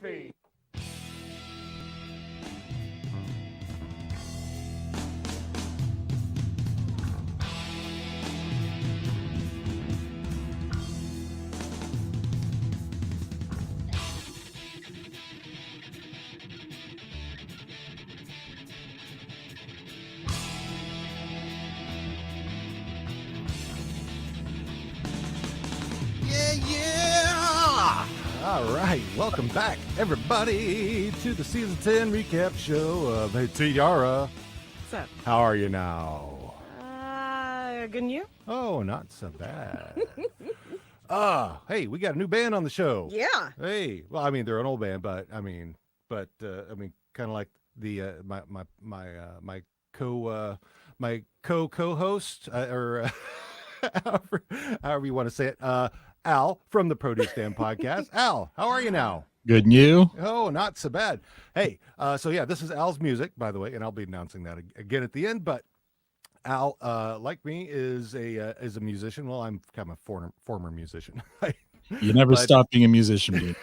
Coffee. Yeah. All right. Welcome back, everybody, to the Season 10 recap show of Hey Tiara. What's up? How are you now? Good and you? Oh, not so bad. Hey, we got a new band on the show. Yeah. Hey, well, I mean, they're an old band, but I mean, kind of like the my co-host or however you want to say it, Al from the Produce Stand podcast. Al, how are you now? Good, and you? Oh, not so bad. Hey, so yeah, this is Al's music, by the way, and I'll be announcing that again at the end. But Al, like me, is a musician. Well, I'm kind of a former musician. You never stop being a musician, dude.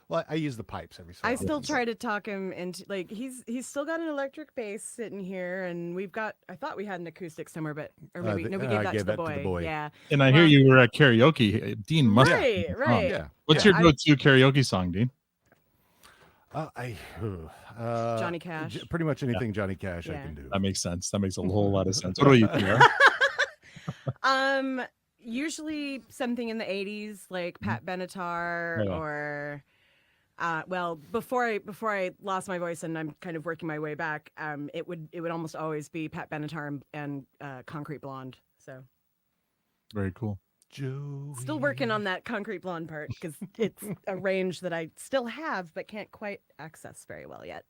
Well, I use the pipes every so I often. still try to talk him into he's still got an electric bass sitting here, and we've got. I thought we had an acoustic somewhere, but or maybe we gave that to the boy. Yeah. And I hear you were at karaoke. Dean must. Right. Yeah. What's your go-to karaoke song, Dean? Johnny Cash. Pretty much anything Johnny Cash I can do. That makes sense. That makes a whole lot of sense. What about you, Pierre? Usually something in the 80s, like Pat Benatar, or well, before I lost my voice and I'm kind of working my way back, it would almost always be Pat Benatar and Concrete Blonde. So Very cool. Joey. Still working on that Concrete Blonde part because it's a range that I still have but can't quite access very well yet.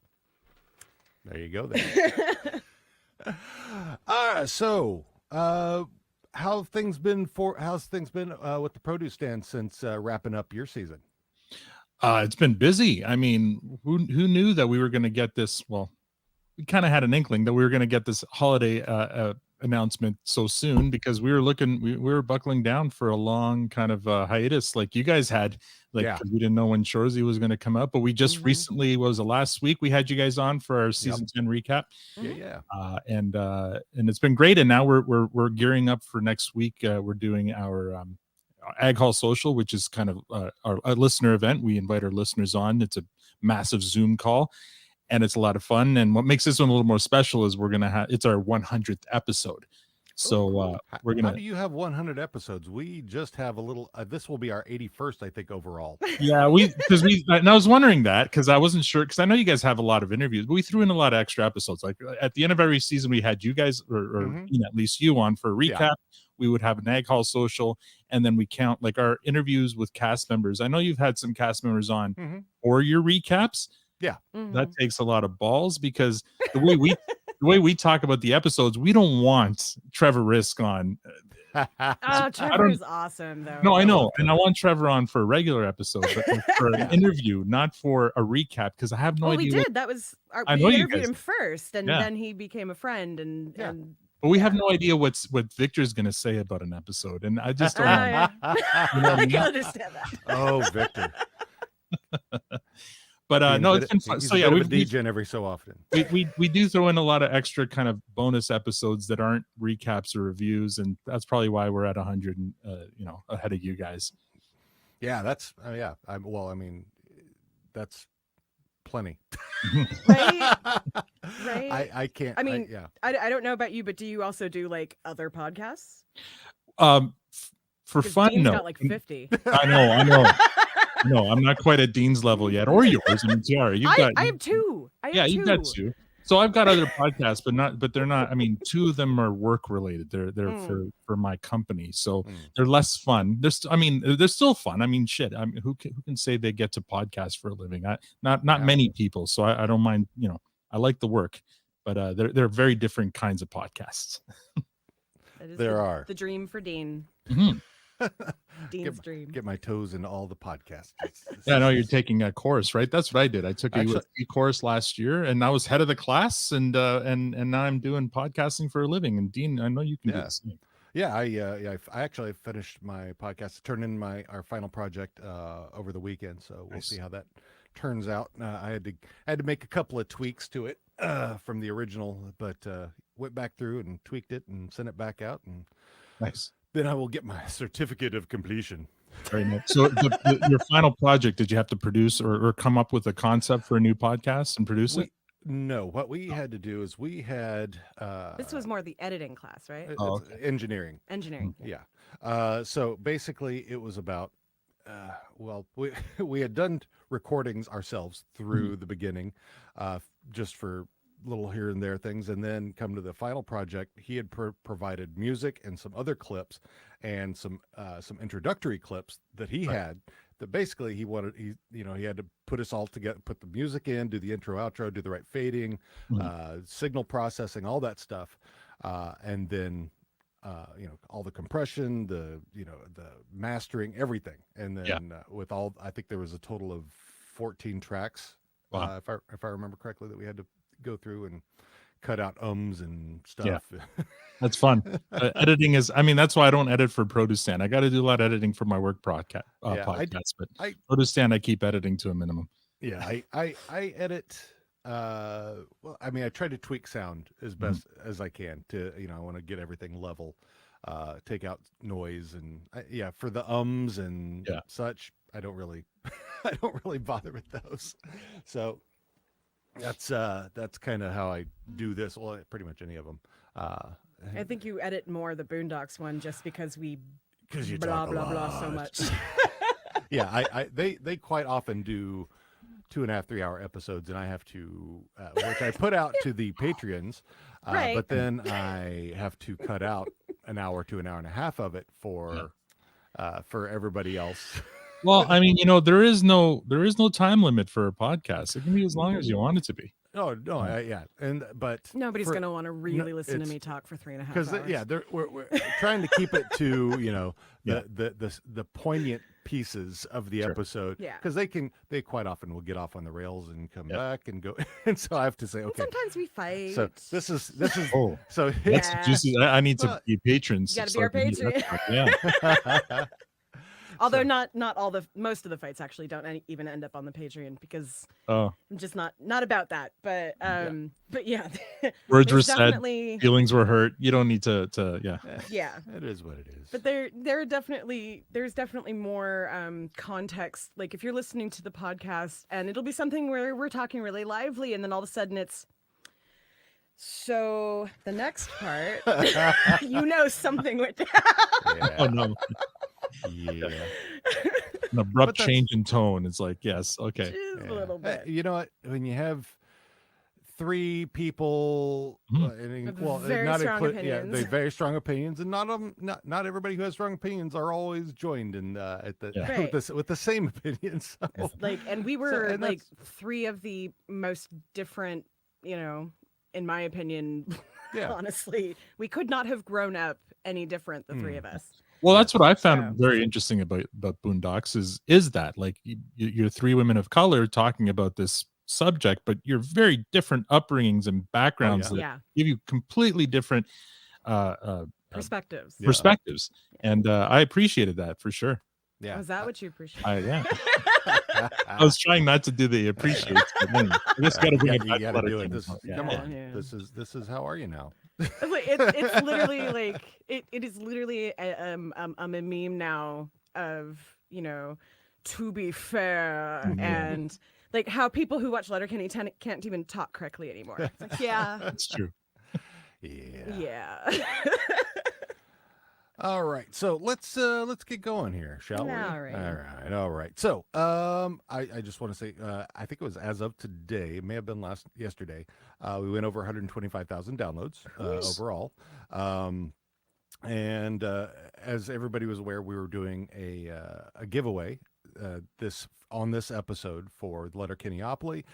There you go. So how's things been with the Produce Stand since wrapping up your season? It's been busy. I mean, who knew that we were going to get this? Well, we kind of had an inkling that we were going to get this holiday announcement so soon because we were buckling down for a long kind of hiatus like you guys had, we didn't know when Shorzy was going to come up, but we just recently, was the last week we had you guys on for our season 10 recap. And it's been great, and now we're gearing up for next week. We're doing our Ag Hall Social, which is kind of a listener event. We invite our listeners on. It's a massive Zoom call, and it's a lot of fun. And what makes this one a little more special is it's our 100th episode. So How do you have 100 episodes? We just have a little. This will be our 81st, I think, overall. Yeah, and I was wondering that because I wasn't sure, because I know you guys have a lot of interviews, but we threw in a lot of extra episodes. Like at the end of every season, we had you guys, or at least you, on for a recap. Yeah. We would have an Ag Hall Social, and then we count like our interviews with cast members. I know you've had some cast members on for your recaps. Yeah, that takes a lot of balls because the way we talk about the episodes, we don't want Trevor Risk on. Trevor is awesome, though. No, I know, and I want Trevor on for a regular episode, but for an interview, not for a recap, because I have no idea. We did. That was we interviewed him first, and then he became a friend, and but we have no idea what Victor's going to say about an episode, and I just don't know. I can understand that. Oh, Victor. But no, it's been fun. So yeah, we DJ every so often. We do throw in a lot of extra kind of bonus episodes that aren't recaps or reviews, and that's probably why we're at 100, ahead of you guys. Yeah, that's that's plenty. Right. I can't. I mean, I don't know about you, but do you also do like other podcasts? For fun, Dean's no. got like 50. I know. No, I'm not quite at Dean's level yet, or yours. I mean, Tiara, I have two. You've got two. So I've got other podcasts, but they're not. I mean, two of them are work related. They're for my company, so they're less fun. They're still fun. I mean, shit. I mean, who can say they get to podcast for a living? Not many people. So I don't mind. I like the work, but they're very different kinds of podcasts. There are the dream for Dean. Mm-hmm. Dean's dream. Get my toes in all the podcasts. I know you're taking a course, right? That's what I did. I took a USC course last year, and I was head of the class, and now I'm doing podcasting for a living. And Dean, I know you can do the same. Yeah, I actually finished my podcast, turned in our final project over the weekend, so we'll see how that turns out. I had to make a couple of tweaks to it from the original, but went back through and tweaked it and sent it back out, and Nice. then I will get my certificate of completion. Very nice. So your final project, did you have to produce or come up with a concept for a new podcast and produce it? No, what we had to do is we had This was more the editing class, right? Oh, it's engineering. Engineering. Yeah. So basically, it was about. Well, we had done recordings ourselves through the beginning, just for little here and there things, and then come to the final project. He had provided music and some other clips, and some introductory clips that he had. That basically he had to put us all together, put the music in, do the intro, outro, do the right fading, signal processing, all that stuff, and then. All the compression, the mastering, everything, and then with all, I think there was a total of 14 tracks, Wow. if I remember correctly, that we had to go through and cut out ums and stuff. Yeah. That's fun. Editing is, I mean, that's why I don't edit for Produce Stand. I got to do a lot of editing for my work podcast, but Produce Stand I keep editing to a minimum. Yeah, I edit. Well, I mean, I try to tweak sound as best as I can to, I want to get everything level, take out noise, and for the ums and such, I don't really bother with those. So that's kind of how I do this. Well, pretty much any of them. I think you edit more the Boondocks one just because you blah talk blah blah so much. Yeah, they quite often do 2.5, 3 hour episodes, and I have to, which I put out to the Patreons, but then I have to cut out an hour to an hour and a half of it for everybody else. Well, I mean, there is no time limit for a podcast. It can be as long as you want it to be. Oh no, but nobody's gonna want to really listen to me talk for 3.5 hours. Because we're trying to keep it to the poignant pieces of the episode. Yeah, because they quite often will get off on the rails and come back and go, and so I have to say, okay. And sometimes we fight. So this is so that's juicy. I need to be patrons. You got to be our patron. Yeah. Although most of the fights actually don't even end up on the Patreon because I'm just not about that. But yeah, words were said, feelings were hurt. You don't need to yeah. It is what it is. But there's definitely more context. Like if you're listening to the podcast and it'll be something where we're talking really lively, and then all of a sudden it's. So the next part, something went down. Yeah. Oh no. Yeah. An abrupt change in tone. It's like, yes, okay. Just a little bit. You know what? When you have 3 people, very strong opinions. they very strong opinions, and not everybody who has strong opinions are always joined in with the same opinions. So. And we were 3 of the most different, in my opinion. Honestly, we could not have grown up any different, the 3 of us. Well, that's what I found very interesting about Boondocks is that like you're 3 women of color talking about this subject, but you're very different upbringings and backgrounds that give you completely different perspectives. And I appreciated that for sure. Yeah, was that what you appreciate? I was trying not to do the appreciates, but then I just got to bring it back. You got to do it. Come on, this is how are you now? It's literally like it is literally a meme now of to be fair and like how people who watch Letterkenny can't even talk correctly anymore. It's like, that's true. Yeah. All right, so let's get going here, shall we? All right. So, I just want to say, I think it was as of today, it may have been yesterday. We went over 125,000 downloads overall, and as everybody was aware, we were doing a giveaway on this episode for Letterkenny-opoly,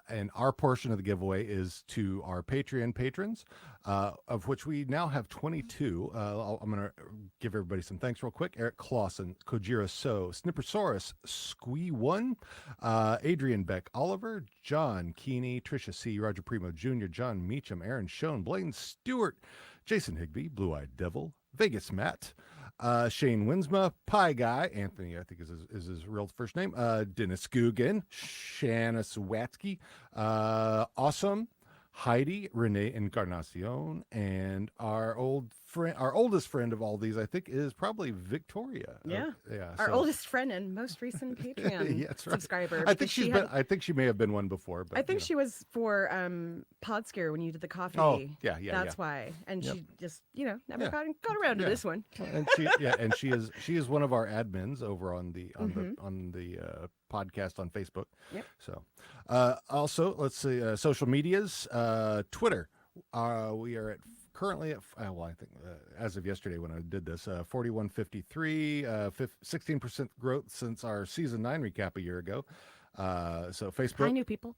and our portion of the giveaway is to our Patreon patrons, of which we now have 22. I'm going to give everybody some thanks real quick. Eric Clausen, Kojira So, Snippersaurus, Squee1, Adrian Beck, Oliver, John Keeney, Trisha C, Roger Primo Jr., John Meacham, Aaron Schoen, Blaine Stewart, Jason Higby, Blue Eyed Devil, Vegas Matt, Shane Winsma, Pie Guy, Anthony, I think is his real first name, Dennis Guggen, Shanna Swatsky, Awesome, Heidi, Renee Encarnacion, and our oldest friend of all these, I think, is probably Victoria. Yeah. Yeah. Our oldest friend and most recent Patreon Yeah, that's right. subscriber. I think I think she may have been one before, but I think she was for Podscare when you did the coffee. Oh, yeah. That's why. And Yep. she just, never Yeah. got around to Yeah. this one. And she is one of our admins over on the podcast on Facebook. Yep. So, also let's see, social medias, Twitter. We are currently at, well, I think as of yesterday when I did this, 4153, 16% growth since our season 9 recap a year ago. So Facebook, Hi, new people.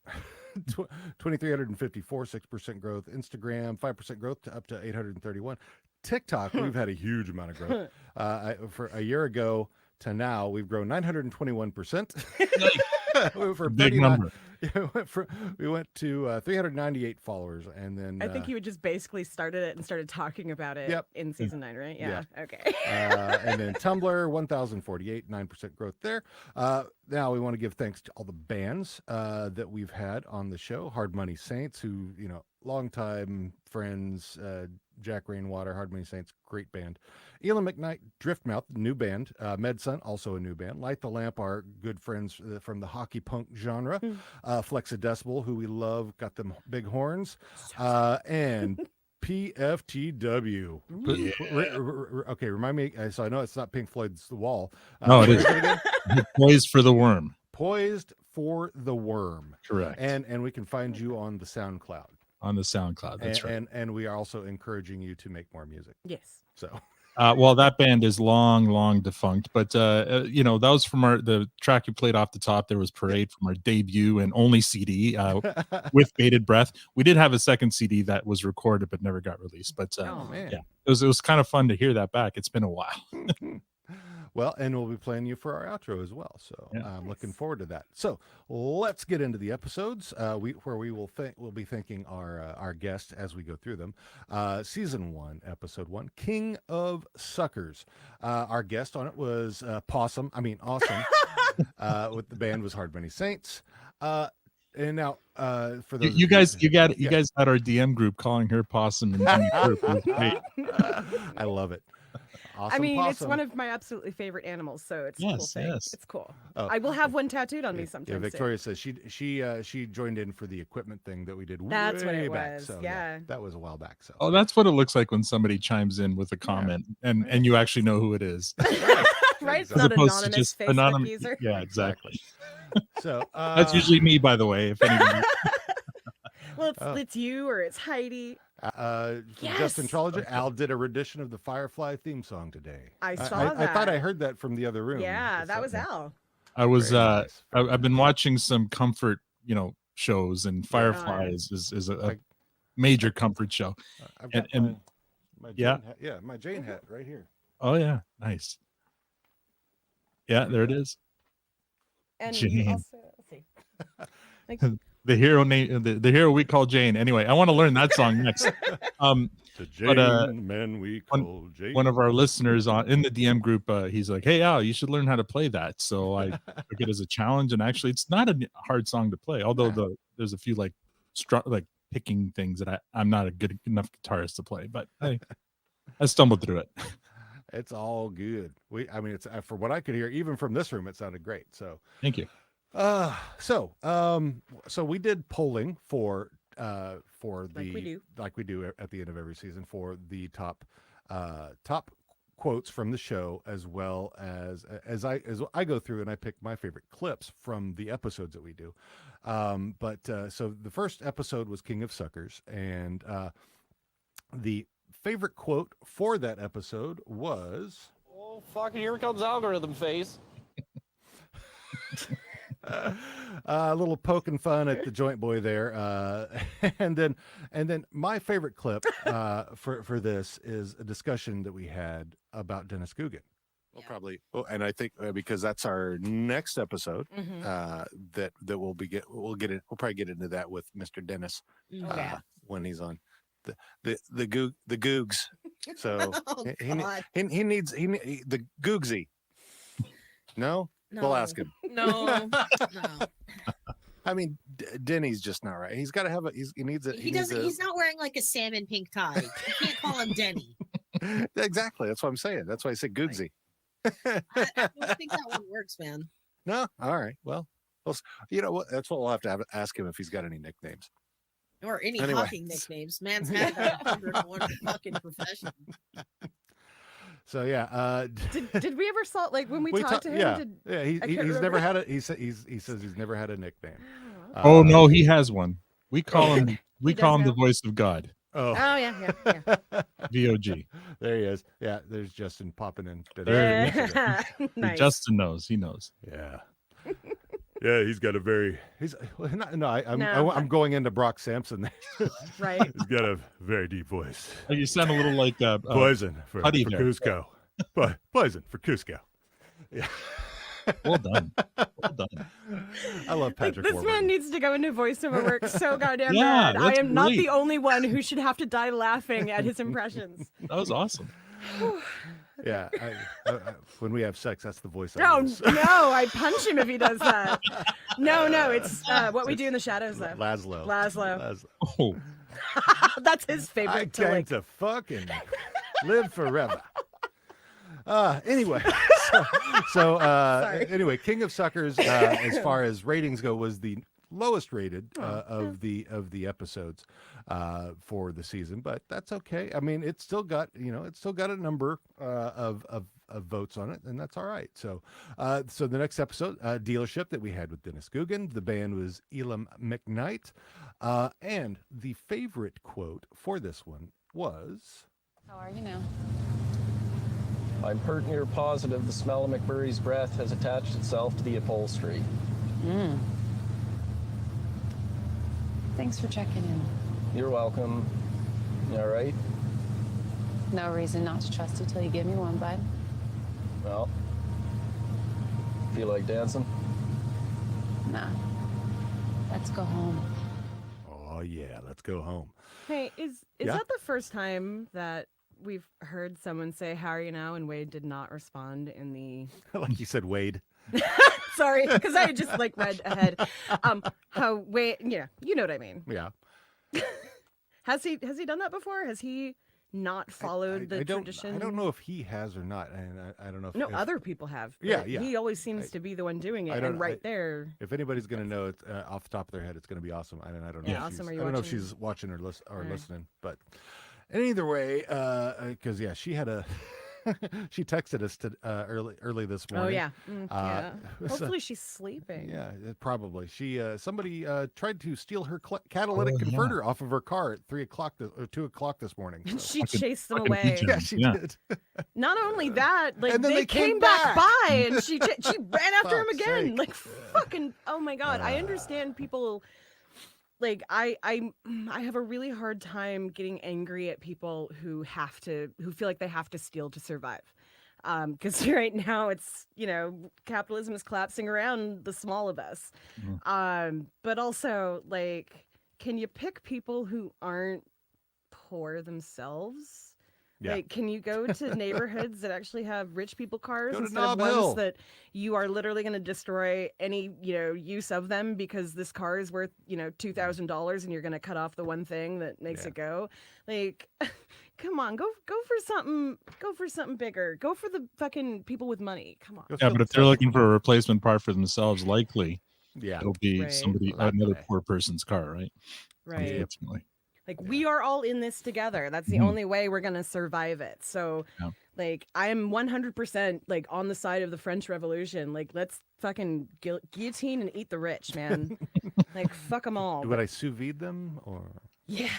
2,354, 6% growth. Instagram, 5% growth to up to 831. TikTok, we've had a huge amount of growth. For a year ago to now, we've grown 921%. For Big number. We went to 398 followers, and then I think you had just basically started it and started talking about it Yep. in season 9, right? Yeah. Okay. and then Tumblr, 1,048, 9% growth there. Now we want to give thanks to all the bands that we've had on the show. Hard Money Saints, who, longtime friends, Jack Rainwater, Hard Money Saints, great band. Elon McKnight, Driftmouth, new band. Medsun, also a new band. Light the Lamp, our good friends from the hockey punk genre. Flexidecibel, who we love, got them big horns. And PFTW. Okay, remind me. So I know it's not Pink Floyd's The Wall. No, it is. Poised for the Worm. Poised for the Worm. Correct. And we can find you on the SoundCloud. On the SoundCloud. That's right. And we are also encouraging you to make more music. Yes. So. Well, that band is long defunct, but that was from the track you played off the top. There was Parade from our debut and only CD with Bated Breath. We did have a second CD that was recorded but never got released. But man. Yeah, it was kind of fun to hear that back. It's been a while. Well, and we'll be playing you for our outro as well. So I'm looking forward to that. So let's get into the episodes where we'll be thanking our guests as we go through them. Season 1, episode 1, King of Suckers. Our guest on it was Awesome. With the band was Hard Money Saints. And now, for those you guys had our DM group calling her Possum in the group. It was great. I love it. Awesome It's Possum. one of my absolutely favorite animals, so it's a cool thing. Yes. It's cool. Oh. I will have one tattooed on me sometime. Yeah, Victoria says she joined in for the equipment thing that we did. That's what way it back. was. So, Yeah. that was a while back. So. Oh, that's what it looks like when somebody chimes in with a comment and you actually know who it is. Right? It's As not opposed to anonymous just Facebook anonymous. user. Yeah, exactly. So That's usually me, by the way. If anybody. Well, it's you or it's Heidi. Yes! Justin Trollinger, Al did a rendition of the Firefly theme song today. I saw that. I thought I heard that from the other room. Yeah, that was Al. I was nice. I've been watching some comfort, shows, and Firefly is a major comfort show. I've got and my yeah. Jane hat, my Jane hat right here. Oh yeah, nice. Yeah, there it is. And Jane. you also, let's see. The hero name, the hero we call Jane. Anyway, I want to learn that song next. The Jane men we call Jane. One of our listeners in the DM group, he's like, "Hey Al, you should learn how to play that." So I took it as a challenge, and actually, it's not a hard song to play. Although there's a few like picking things that I'm not a good enough guitarist to play, but I stumbled through it. It's all good. It's for what I could hear, even from this room, it sounded great. So Thank you. So we did polling for like we do at the end of every season for the top quotes from the show, as well as I go through and I pick my favorite clips from the episodes that we do. So the first episode was King of Suckers, and the favorite quote for that episode was, "Oh fuck, here comes algorithm face." A little poking fun at the joint boy there, and then my favorite clip for this is a discussion that we had about Dennis Guggen. We'll probably, and I think because that's our next episode, that we'll probably get into that with Mr. Dennis when he's on. the Googs. So Oh, he, God. he needs the Googsy. No? No. We'll ask him. No. I mean, Denny's just not right. He's got to have he needs a. He doesn't. He's not wearing like a salmon pink tie. You can't call him Denny. Exactly. That's what I'm saying. That's why I said Googsy. I don't think that one works, man. No. All right. Well, you know what? That's what we'll have to ask him if he's got any nicknames. Or any Anyway. fucking nicknames. Man's had about 101 fucking professions. So yeah. Did we ever saw like when we talked to him? Yeah. Did, Yeah. He's never had a. He says he's never had a nickname. Oh no, he has one. We call him. We He call does him the now? voice of God. Oh. Oh yeah. VOG. There he is. Yeah. There's Justin popping in. There he Yeah. Nice. Justin knows. He knows. Yeah. Yeah, he's got a very. I'm No. I'm going into Brock Sampson. Right. He's got a very deep voice. Oh, you sound a little like Poison for Putty there. Cusco. Poison for Cusco. Yeah. well done. Well done. I love Like, Patrick this Warburton. man needs to go into voiceover work so goddamn Yeah, bad. I that's am not great. the only one who should have to die laughing at his impressions. That was awesome. Yeah. When we have sex, that's the voice I Oh use. no, I punch him if he does that. No, it's what we do in the shadows though. Laszlo. Oh, That's his I favorite to came like. to fucking live forever. Anyway, anyway, King of Suckers, as far as ratings go, was the lowest rated of the episodes for the season, but that's okay. I mean, it's still got a number of votes on it, and that's all right. So the next episode, Dealership, that we had with Dennis Guggen, the band was Elam McKnight, and the favorite quote for this one was, How are you now? I'm pretty near positive the smell of McMurray's breath has attached itself to the upholstery. Thanks for checking in. You're welcome. You all right? No reason not to trust you till you give me one, bud. Well, feel like dancing? Nah. Let's go home. "Oh yeah, let's go home." Hey, is Yeah? that the first time that we've heard someone say "How are you now?" and Wade did not respond in the? Like you said, Wade. Sorry, because I just like read ahead. How Wade? Yeah, you know what I mean. Yeah. Has he done that before? Has he not followed the tradition? I don't know if he has or not, and I don't know if No, other people have. Yeah, but yeah. He always seems to be the one doing it, and right there. If anybody's going to know it off the top of their head, it's going to be awesome. I don't know. Yeah, if Awesome, she's, are you I don't know if watching? she's watching or Right. listening, but in either way, because yeah, she had a she texted us to early this morning. Oh yeah. Yeah. so- Hopefully she's sleeping. Yeah, probably. She somebody tried to steal her catalytic Oh, yeah. converter off of her car at 3:00 or 2:00 this morning. And so- she chased them fucking away. PJ. Yeah, she Yeah. did. Not only that, like And then they came back by, and she ran after him Fuck's again. sake. Like fucking. Oh my god! I understand people. Like I have a really hard time getting angry at people who feel like they have to steal to survive. Because right now it's capitalism is collapsing around the small of us. But also like, can you pick people who aren't poor themselves? Yeah. Like, can you go to neighborhoods that actually have rich people cars Go to instead of Nob Hill. ones that you are literally going to destroy any use of them because this car is worth $2,000 and you're going to cut off the one thing that makes it go? Like, come on, go for something. Go for something bigger. Go for the fucking people with money. Come on. Go yeah, steal but if the they're Tesla. looking for a replacement part for themselves, likely Yeah. it'll be Right. another Right. poor person's car, right? Right. Unfortunately. Like, we are all in this together. That's the Mhm. only way we're going to survive it. So, Yeah. like, I am 100% like on the side of the French Revolution. Like, let's fucking guillotine and eat the rich, man. Like, fuck them all. Would I sous vide them or? Yeah.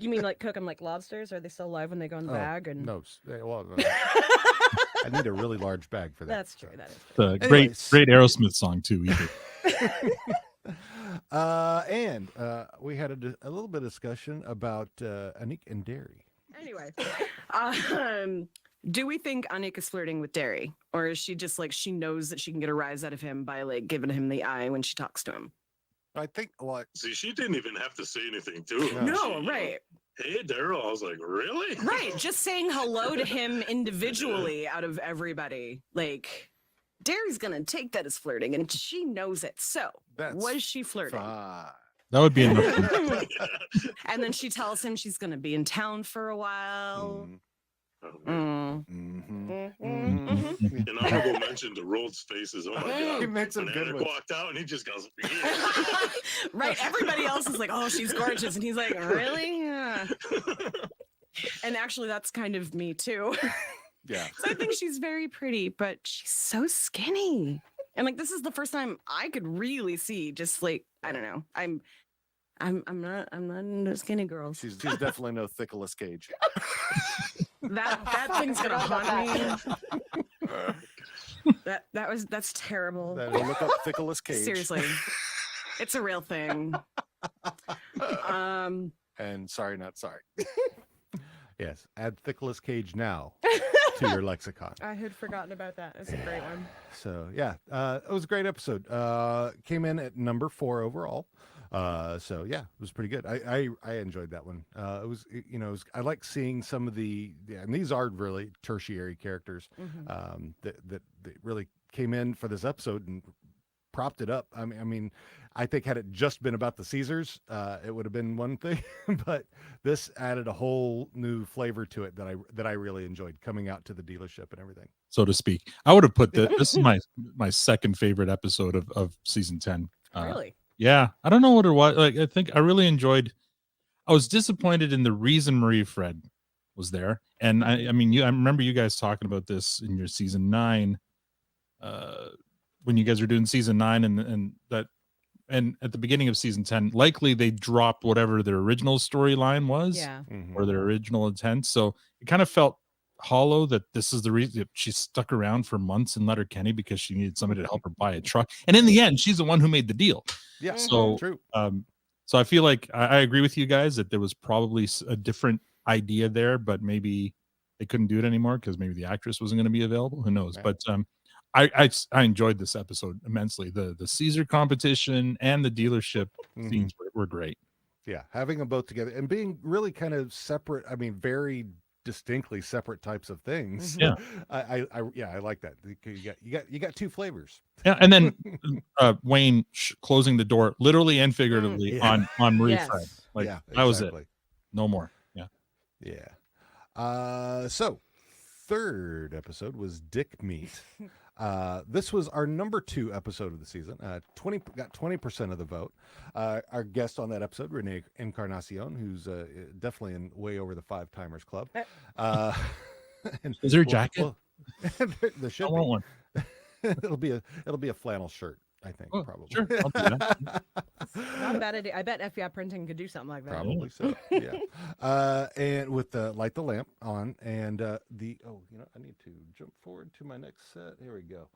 You mean like cook them like lobsters? Are they still alive when they go in the bag? And No. Well, I need a really large bag for that. that's true. That is true. The Anyways. great Aerosmith song too. Either. And we had a little bit of discussion about Anik and Derry. Anyway, do we think Anik is flirting with Derry, or is she just like she knows that she can get a rise out of him by like giving him the eye when she talks to him? I think what See, she didn't even have to say anything to him. No, She, right. Hey, Daryl. I was like, really? Right. Just saying hello to him individually out of everybody. Like, Derry's going to take that as flirting, and she knows it. So, That's was she flirting? fine. That would be enough. And then she tells him she's going to be in town for a while. Mm. An honorable mention to Rhodes' faces. Oh my god! He made some When good Eric ones. walked out and he just goes, yeah. Right. Everybody else is like, oh, she's gorgeous. And he's like, really? Yeah. And actually, that's kind of me too. Yeah. So I think she's very pretty, but she's so skinny. And like, this is the first time I could really see just like, I don't know. I'm not into skinny girls. She's definitely no Nicolas Cage. That thing's gonna haunt me. That's terrible. Look up Nicolas Cage. Seriously. It's a real thing. And sorry, not sorry. Yes, add Nicolas Cage now to your lexicon. I had forgotten about that. It's a great one. So yeah, it was a great episode. Came in at number 4 overall. So yeah, it was pretty good. I enjoyed that one. It was, you know, I like seeing some of and these are really tertiary characters that really came in for this episode and propped it up. I mean, I think had it just been about the Caesars, it would have been one thing, but this added a whole new flavor to it that I really enjoyed, coming out to the dealership and everything. So to speak. I would have put this is my second favorite episode of season 10. Really? Yeah. I don't know what it was. Like, I think I really enjoyed. I was disappointed in the reason Marie Fred was there. And I mean, I remember you guys talking about this in your season 9, when you guys were doing season 9 and at the beginning of season 10, likely they dropped whatever their original storyline was, Yeah. or their original intent. So it kind of felt hollow that this is the reason she stuck around for months in Letterkenny because she needed somebody to help her buy a truck. And in the end, she's the one who made the deal. Yeah. So true. So I feel like I agree with you guys that there was probably a different idea there, but maybe they couldn't do it anymore because maybe the actress wasn't going to be available. Who knows? Right. But I enjoyed this episode immensely. The Caesar competition and the dealership scenes were great. Yeah, having them both together and being really kind of separate. I mean, very distinctly separate types of things. Yeah. I like that. You got two flavors. Yeah, and then Wayne closing the door literally and figuratively on Marie Yes. Fred. Like Yeah, that was it. exactly. No more. Yeah. Yeah. So third episode was Dick Meat. This was our number 2 episode of the season. Got 20% of the vote. Our guest on that episode, Renee Encarnacion, who's definitely in way over the 5-timers club. And Is there a jacket? There should I want one. be. It'll be a flannel shirt, I think. Oh, probably. sure. I'll do that. Not a bad idea. I bet FBI printing could do something like that. Probably so. Yeah. And with the light the lamp on and I need to jump forward to my next set. Here we go.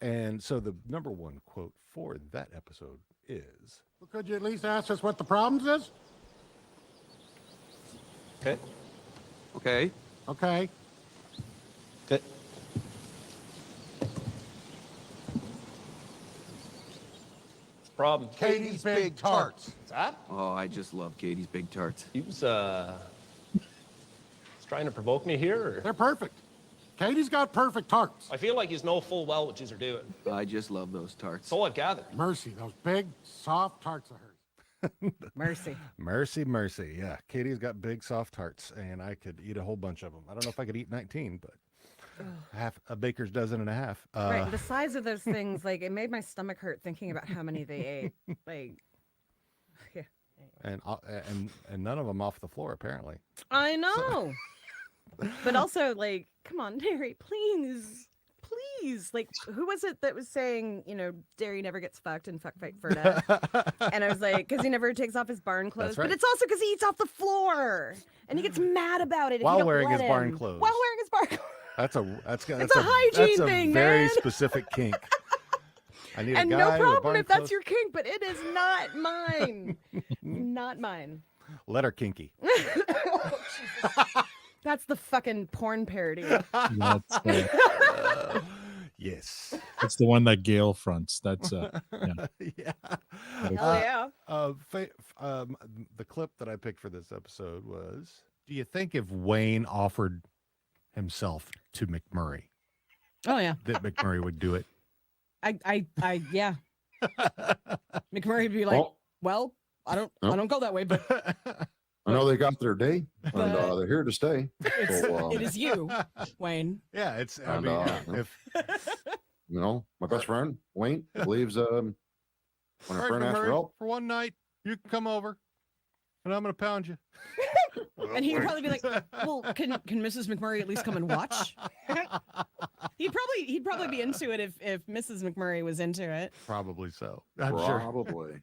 And so the number 1 quote for that episode is, Well, could you at least ask us what the problems is? Okay. Okay. Okay. Problem. Katie's Big Tarts. What's that? Oh, I just love Katie's Big Tarts. He was trying to provoke me here. Or? They're perfect. Katie's got perfect tarts. I feel like he's know full well what you're doing. I just love those tarts. So I've gathered. Mercy, those big, soft tarts of hers. Mercy. Yeah, Katie's got big soft tarts, and I could eat a whole bunch of them. I don't know if I could eat 19, but half a baker's dozen and a half. Right. The size of those things, like, it made my stomach hurt thinking about how many they ate. Like, yeah. And none of them off the floor, apparently. I know. But also, like, come on, Derry, please. Like, who was it that was saying, Derry never gets fucked and fuck fight Ferda? And I was like, because he never takes off his barn clothes. That's right. But it's also because he eats off the floor. And he gets mad about it. if you While don't wearing let his barn him. clothes. While wearing his barn clothes. That's a hygiene thing, very man. specific kink. I need And a no guy with problem barn if that's clothes. your kink, but it is not mine. Not mine. Letter kinky. That's the fucking porn parody. That's, Yes. That's the one that Gale fronts. That's yeah. Hell yeah. The clip that I picked for this episode was: do you think if Wayne offered himself to McMurray, Oh yeah. that McMurray would do it? Yeah. McMurray would be like, well, I don't go that way, but I know they got their day, and But- they're here to stay. So, it is you, Wayne. Yeah, it's. I And, mean, if my best friend Wayne believes when a all right, friend asks for McMurray, help, for one night, you can come over, and I'm gonna pound you. And he would probably be like, well, can Mrs. McMurray at least come and watch? He'd probably be into it if Mrs. McMurray was into it. Probably so. I'm sure. probably.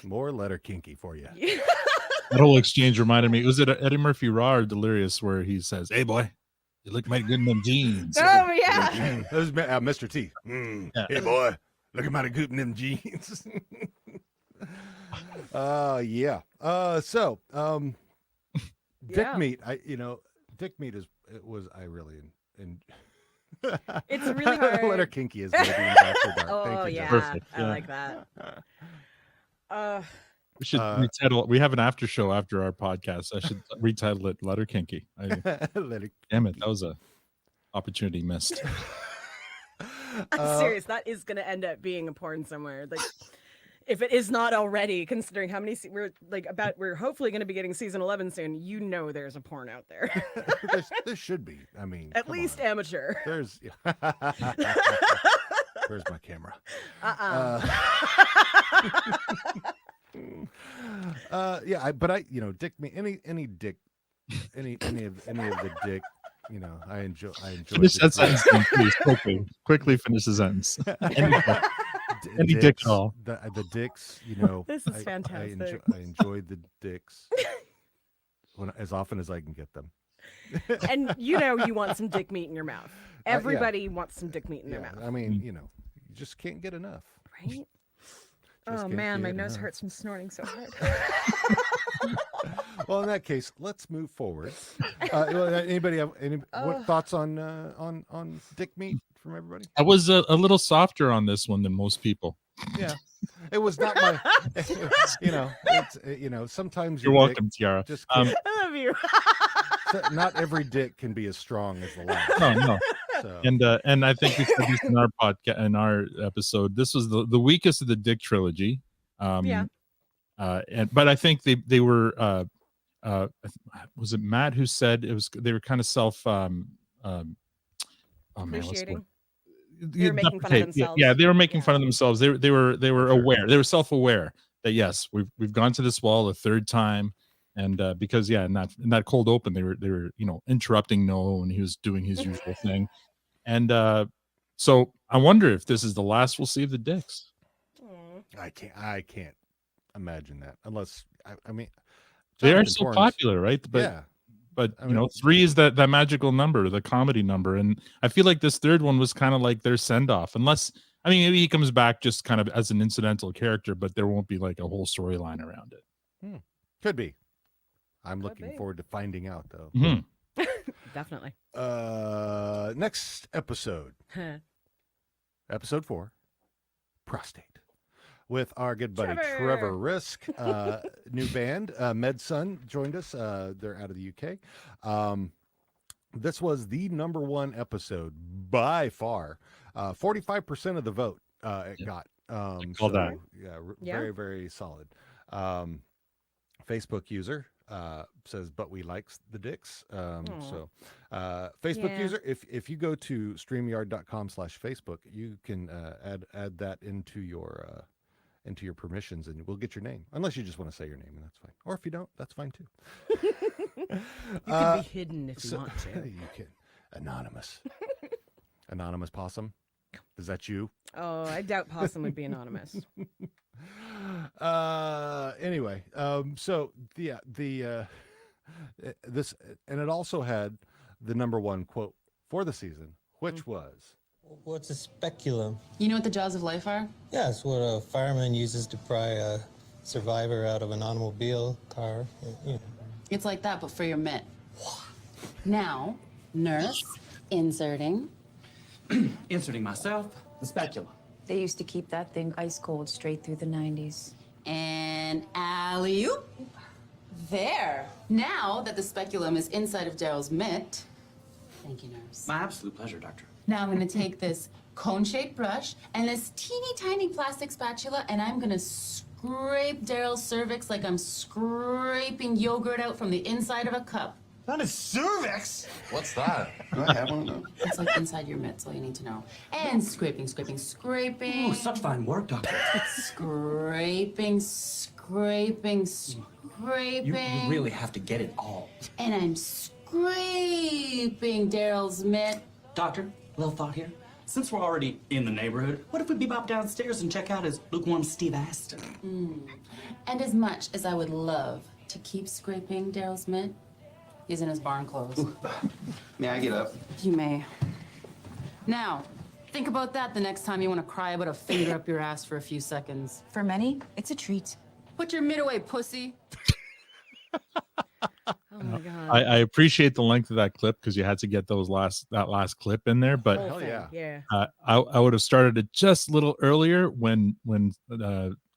More letter kinky for you. that whole exchange reminded me. Was it Eddie Murphy Raw or Delirious where he says, "Hey boy, you look mighty good in them jeans." Oh yeah. That was Mr. T. Yeah. Hey boy, look at my good in them jeans. Yeah. So Dick Yeah. Meat. Dick Meat I really and It's really hard. Letter kinky is maybe in After Dark. Oh Thank you, yeah, Jeff. Perfect, I yeah. like that. We should retitle. We have an after show after our podcast. I should retitle it "Letter Kinky." Letter Damn it, that was a opportunity missed. I'm serious. That is going to end up being a porn somewhere. Like, if it is not already, considering how many we're hopefully going to be getting season 11 soon. You know, there's a porn out there. there should be. I mean, At come least on. amateur. There's. Where's my camera? Dick me any dick, any of the dick, I enjoy. Finish Dick that sentence, then, please. Quickly finish the sentence. Any dick dicks, at all. The dicks, This is fantastic. I enjoy the dicks as often as I can get them. And you want some dick meat in your mouth. Everybody wants some dick meat in their mouth. I mean, you just can't get enough. Right? Just Oh can't man, my get nose enough. hurts from snorting so hard. Well, in that case, let's move forward. Anybody have what thoughts on dick meat from everybody? I was a little softer on this one than most people. Yeah, it was not my. It's sometimes You're your welcome, Tiara. Dick just I love you. not every dick can be as strong as the last. No. So. And I think we said this in our podcast, in our episode. This was the weakest of the Dick trilogy. Yeah. But I think they were. Was it Matt who said they were kind of self. Oh man, what's the Appreciating. word? They were making fun of themselves. Yeah, they were making fun of themselves. They were Sure. aware. They were self-aware that yes, we've gone to this wall a third time, and because in that cold open they were interrupting Noah when he was doing his usual thing, and so I wonder if this is the last we'll see of the Dicks. I can't imagine that unless I mean They are Jonathan so Torrance- popular, right? But yeah. But I mean, 3 is that magical number, the comedy number, and I feel like this third one was kind of like their send off. Unless maybe he comes back just kind of as an incidental character, but there won't be like a whole storyline around it. Could be. I'm Could looking be. forward to finding out though. Mm-hmm. Definitely. Next episode, episode 4, prostate. With our good buddy Trevor Risk, new band. Medsun joined us. They're out of the UK. This was the #1 episode by far. 45% of the vote it got. call that. Yeah, Yeah. very, very solid. Facebook user says, but we likes the dicks. So Facebook Yeah. user, if you go to streamyard.com/Facebook, you can add that into your permissions and we'll get your name, unless you just want to say your name, and that's fine. Or if you don't, that's fine too. You can be hidden if you want to. You can. Anonymous possum, is that you? Oh, I doubt Possum would be anonymous. Anyway, so this, and it also had the #1 quote for the season, which was, What's a speculum? You know what the jaws of life are? Yeah, it's what a fireman uses to pry a survivor out of an automobile car. You know. It's like that, but for your mitt. Now, nurse, inserting. Inserting myself, the spatula. They used to keep that thing ice cold straight through the 90s. And alley-oop. There. Now that the speculum is inside of Daryl's mitt. Thank you, nurse. My absolute pleasure, doctor. Now I'm gonna take this cone-shaped brush and this teeny tiny plastic spatula, and I'm gonna scrape Daryl's cervix like I'm scraping yogurt out from the inside of a cup. That is cervix. What's that? Do I have one of those? It's like inside your mitts, all you need to know. And scraping, scraping, scraping. Ooh, such fine work, doctor. Scraping, scraping, scraping. You really have to get it all. And I'm scraping Daryl's mitt. Doctor, little thought here. Since we're already in the neighborhood, what if we bebop downstairs and check out his lukewarm Steve Aston? And as much as I would love to keep scraping Daryl's mitt, he's in his barn clothes. May I get up? You may. Now, think about that the next time you want to cry about a finger up your ass for a few seconds. For many, it's a treat. Put your mitt away, pussy. Oh my god. I appreciate the length of that clip because you had to get that last clip in there. But Whole thing, yeah. Yeah. I would have started it just a little earlier when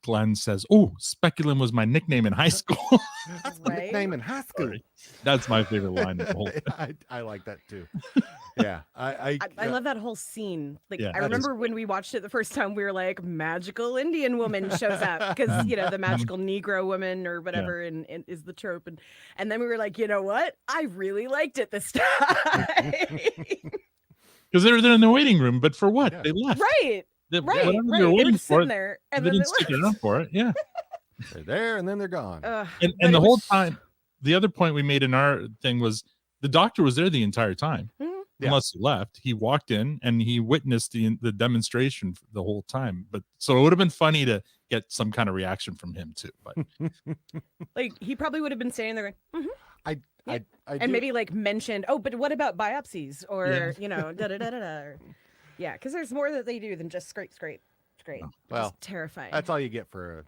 Glenn says, "Oh, speculum was my nickname in high school." That's my Right? nickname in high school. Sorry. That's my favorite line of the whole thing. I like that too. Yeah, I love that whole scene. Like, Yeah, I that is remember when we watched it the first time, we were like, magical Indian woman shows up because, you know, the magical Negro woman or whatever and is the trope. And then we were like, you know what? I really liked it this time. Because they were there in the waiting room, but for what? Yeah. They left. Right. Whatever Right. they were They were waiting just for, sitting there. And they then didn't stick around for it. Yeah. They're there and then they're gone. But And it the whole was- time, the other point we made in our thing was the doctor was there the entire time. Mhm. Yeah. Unless he left, he walked in and he witnessed the demonstration the whole time. But so it would have been funny to get some kind of reaction from him too. But Like, he probably would have been standing there going, I and do- maybe like mentioned, oh, but what about biopsies or Yeah. you know, da da da da da. Or, yeah, because there's more that they do than just scrape. It's well, terrifying. that's all you get for a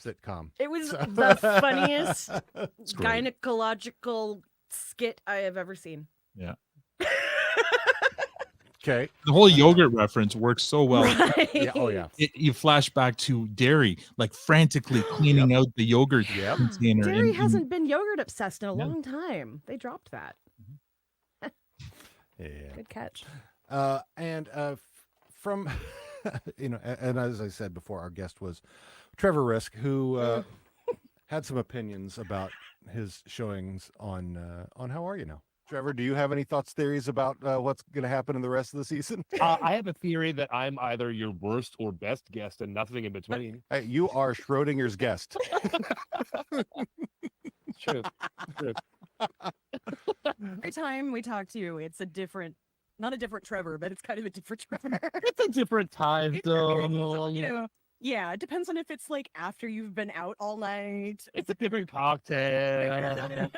sitcom. It was So- the funniest it's great. gynecological skit I have ever seen. Yeah. Okay. The whole yogurt reference works so well. Yeah. Oh yeah. You flash back to Dairy, like frantically cleaning out the yogurt Yep. container. Dairy and- hasn't been yogurt obsessed in a Yeah. long time. They dropped that. Yeah. Good catch. From you know, and as I said before, our guest was Trevor Risk, who had some opinions about his showings on How Are You Now. Trevor, do you have any thoughts, theories about what's going to happen in the rest of the season? I have a theory that I'm either your worst or best guest and nothing in between. Hey, you are Schrodinger's guest. True. True. Every time we talk to you, it's a different, not a different Trevor, but it's kind of a different Trevor. It's a different time, though. You know, yeah, it depends on if it's like after you've been out all night. It's a different cocktail.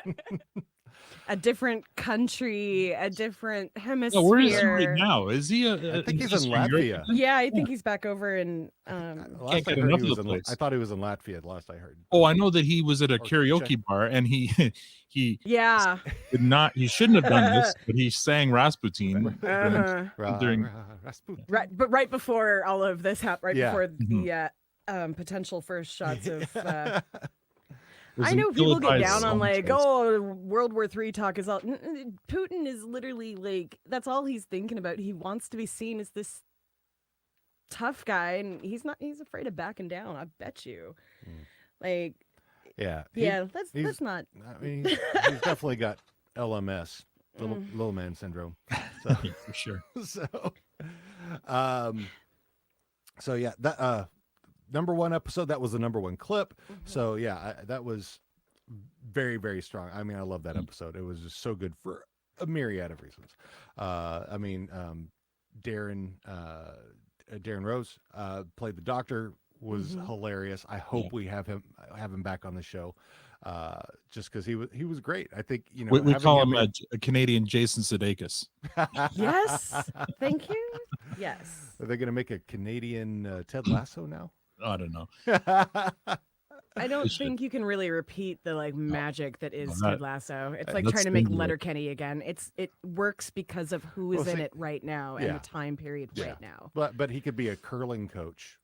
A different country, a different hemisphere. Oh, where is he right now? Is he? I think he's in Eastern Europe? Latvia. Yeah, I think he's back over in. Last I get heard, enough he of was the in, place. I thought he was in Latvia. Last I heard. Oh, I know that he was at a Or karaoke check. bar and he Yeah. did not. He shouldn't have done this, but he sang Rasputin. Uh-huh. During- Rasputin. Right, but right before all of this happened, right Yeah. before the potential first shots of. It was I know an people get ill-advised down on song like, choice. oh, World War III talk is all. Putin is literally like, that's all he's thinking about. He wants to be seen as this tough guy, and he's not. He's afraid of backing down. I bet you. Like, Yeah. yeah, he's- that's not. I mean, he's definitely got LMS, little man syndrome. So, For sure. so yeah, that number one episode, that was the number one clip. So yeah, that was very, very strong. I mean, I love that episode. It was just so good for a myriad of reasons. I mean, Darren Rose played the doctor, was hilarious. I hope we have him back on the show. Just because he was great. I think, you know, We having call him in- a Canadian Jason Sudeikis. Yes, thank you. Yes. Are they going to make a Canadian Ted Lasso now? I don't know. I don't think you can really repeat the like magic that is Ted Lasso. It's like trying to make Letterkenny again. It works because of who is in it right now and the time period right now. But he could be a curling coach.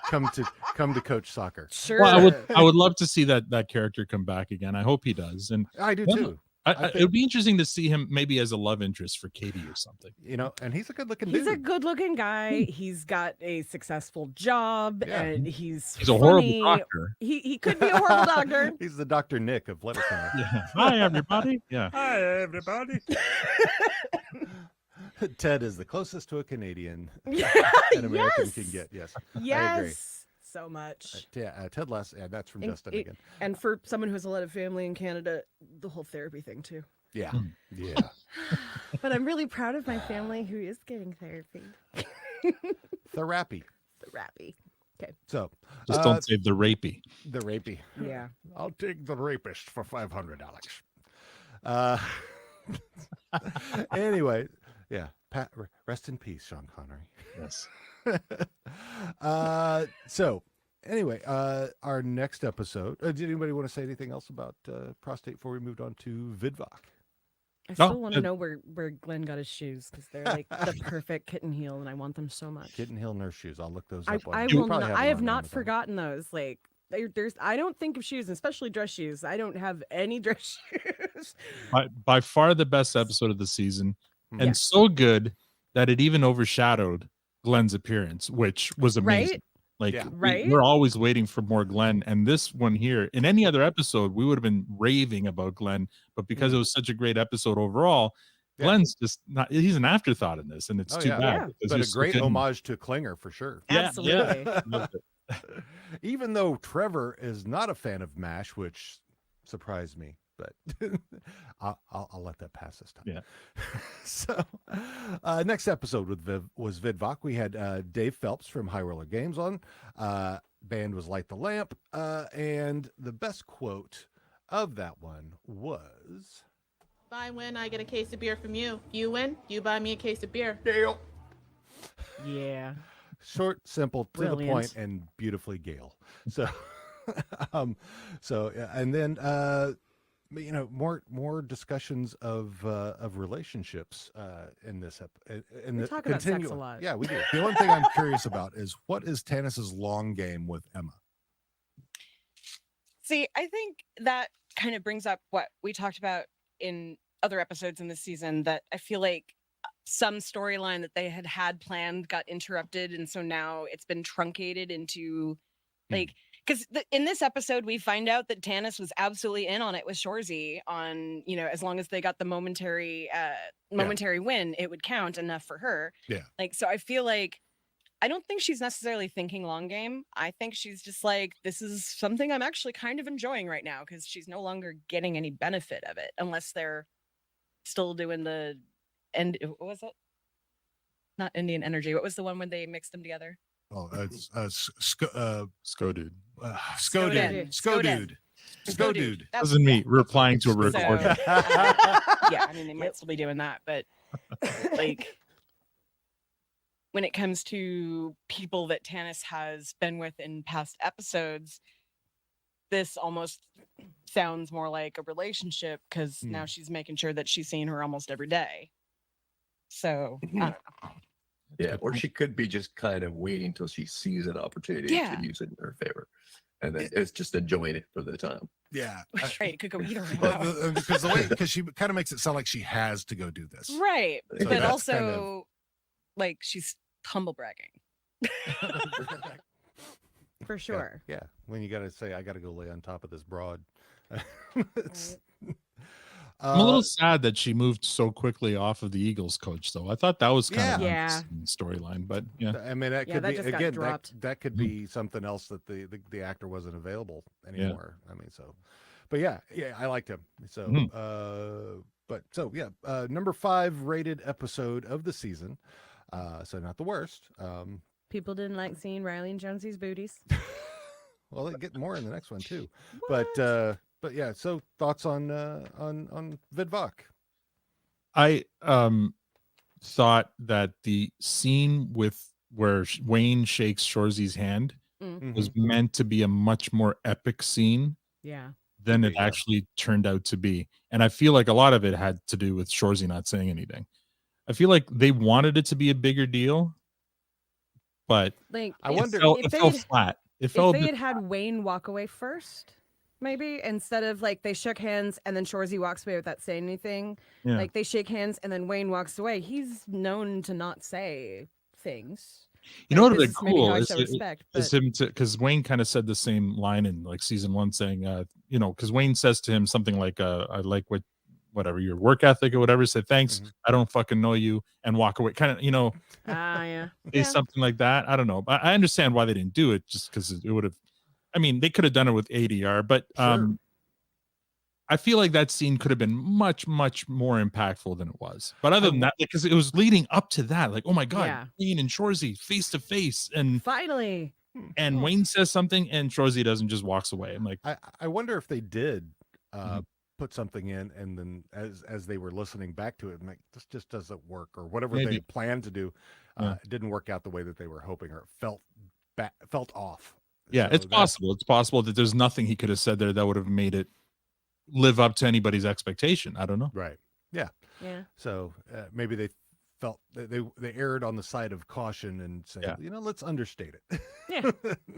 come to coach soccer. Sure. Well, I would love to see that character come back again. I hope he does. And I do too. It would be interesting to see him maybe as a love interest for Katie or something. And he's a good-looking dude. He's a good-looking guy. He's got a successful job, and he's a horrible doctor. He could be a horrible doctor. He's the Dr. Nick of Letterkenny. Yeah. Hi, everybody. Yeah. Hi, everybody. Ted is the closest to a Canadian an American can get. Yes. Yes. I agree. So much. Ted Lasso. Yeah, that's from Dustin again. And for someone who has a lot of family in Canada, the whole therapy thing too. Yeah. Yeah. But I'm really proud of my family who is getting therapy. Therapy. Okay. So just don't say the rapey. The rapey. Yeah. I'll take the rapist for $500. Anyway, yeah. Pat, rest in peace, Sean Connery. Yes. So anyway, our next episode. Did anybody want to say anything else about prostate before we moved on to Vidvoc? I still want to know where Glenn got his shoes because they're like the perfect kitten heel, and I want them so much. Kitten heel nurse shoes. I'll look those up. I have not forgotten those. Like there's. I don't think of shoes, especially dress shoes. I don't have any dress shoes. By far the best episode of the season, and so good that it even overshadowed Glenn's appearance, which was amazing. Right? We're always waiting for more Glenn, and this one here, in any other episode, we would have been raving about Glenn, but because it was such a great episode overall, Glenn's just not. He's an afterthought in this, and it's too bad. But a great homage to Klinger for sure. Absolutely. Even though Trevor is not a fan of MASH, which surprised me, but I'll let that pass this time. Yeah. So next episode was Vidvoc. We had Dave Phelps from High Roller Games on. Band was Light the Lamp. And the best quote of that one was... If I win, I get a case of beer from you. You win, you buy me a case of beer. Deal. Yeah. Short, simple, to Brilliant. the point, and beautifully Gale. So, and then more discussions of relationships in this in We the talk about sex a lot. Yeah, we do. The one thing I'm curious about is what is Tanis's long game with Emma? See, I think that kind of brings up what we talked about in other episodes in this season, that I feel like some storyline that they had planned got interrupted, and so now it's been truncated into like, because in this episode we find out that Tanis was absolutely in on it with Shorzy on, as long as they got the momentary win, it would count enough for her. Yeah. Like, so I feel like I don't think she's necessarily thinking long game. I think she's just like, this is something I'm actually kind of enjoying right now, because she's no longer getting any benefit of it unless they're still doing the end. What was it? Not Indian Energy. What was the one when they mixed them together? Oh, it's Skodude. Skodude. Skodude. Skodude. That Wasn't me replying to a So, recording. yeah, I mean, they might still be doing that, but like when it comes to people that Tanis has been with in past episodes, this almost sounds more like a relationship, because now she's making sure that she's seeing her almost every day. So I don't know. Yeah, or she could be just kind of waiting till she sees an opportunity Yeah. to use it in her favor, and then it's just enjoying it for the time. Yeah. Right, it could go either way. Because she kind of makes it sound like she has to go do this. Right, So but that's also kind of- like she's humble bragging. For sure. Yeah. When you got to say, I got to go lay on top of this broad. It's- I'm a little sad that she moved so quickly off of the Eagles coach, though. I thought that was kind of an interesting storyline, but yeah. I mean, that could that be just got again. dropped. That could be something else that the actor wasn't available anymore. I mean, so, but yeah, I liked him. So, number 5 rated episode of the season. So not the worst. People didn't like seeing Riley and Jonesy's booties. Well, they get more in the next one too. But yeah. So thoughts on Vidvoc? I thought that the scene with where Wayne shakes Shorzy's hand was meant to be a much more epic scene Yeah. than it actually turned out to be. And I feel like a lot of it had to do with Shorzy not saying anything. I feel like they wanted it to be a bigger deal, but Like, I wonder it fell flat. It fell if a they bit had Wayne walk away first, maybe instead of like they shook hands and then Shorzy walks away without saying anything. Yeah. Like they shake hands and then Wayne walks away. He's known to not say things. You know what Like, would this be is maybe cool how I is, show respect, is but- him to, because Wayne kind of said the same line in like season 1, saying, you know, because Wayne says to him something like, I like whatever your work ethic or whatever. Say thanks, I don't fucking know you, and walk away. Kind of, you know, yeah, say something like that. I don't know, but I understand why they didn't do it, just because it would have. I mean, they could have done it with ADR, but I feel like that scene could have been much, much more impactful than it was. But other than that, because it was leading up to that, like, oh my god, Yeah. Wayne and Shorzy face to face, and finally, and Wayne says something, and Shorzy doesn't, just walks away. I'm like, I wonder if they did put something in, and then as they were listening back to it, and like, this just doesn't work, or whatever they Maybe. had planned to do, Yeah. it didn't work out the way that they were hoping, or it felt off. yeah, So it's that- possible. It's possible that there's nothing he could have said there that would have made it live up to anybody's expectation. I don't know. Right. Yeah. Yeah. So maybe they felt they erred on the side of caution and said, you know, let's understate it. Yeah.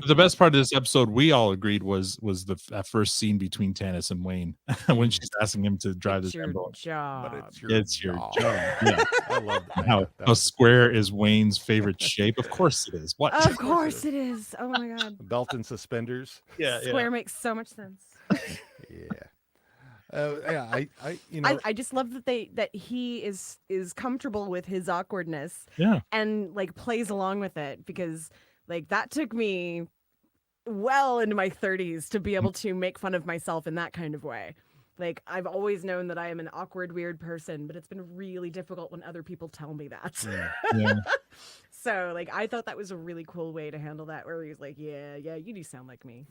The best part of this episode, we all agreed, was that first scene between Tanis and Wayne when she's asking him to drive It's the your Lambo. job. But It's your job. Yeah. I love that. How square is Wayne's favorite shape? Of course it is. What? Of course it is. Oh my god. Belt and suspenders. Yeah. Square makes so much sense. Yeah. Yeah, you know, I just love that he is comfortable with his awkwardness. Yeah. And like plays along with it, because like that took me well into my 30s to be able to make fun of myself in that kind of way. Like I've always known that I am an awkward, weird person, but it's been really difficult when other people tell me that. Yeah. So like I thought that was a really cool way to handle that, where he was like, yeah, you do sound like me.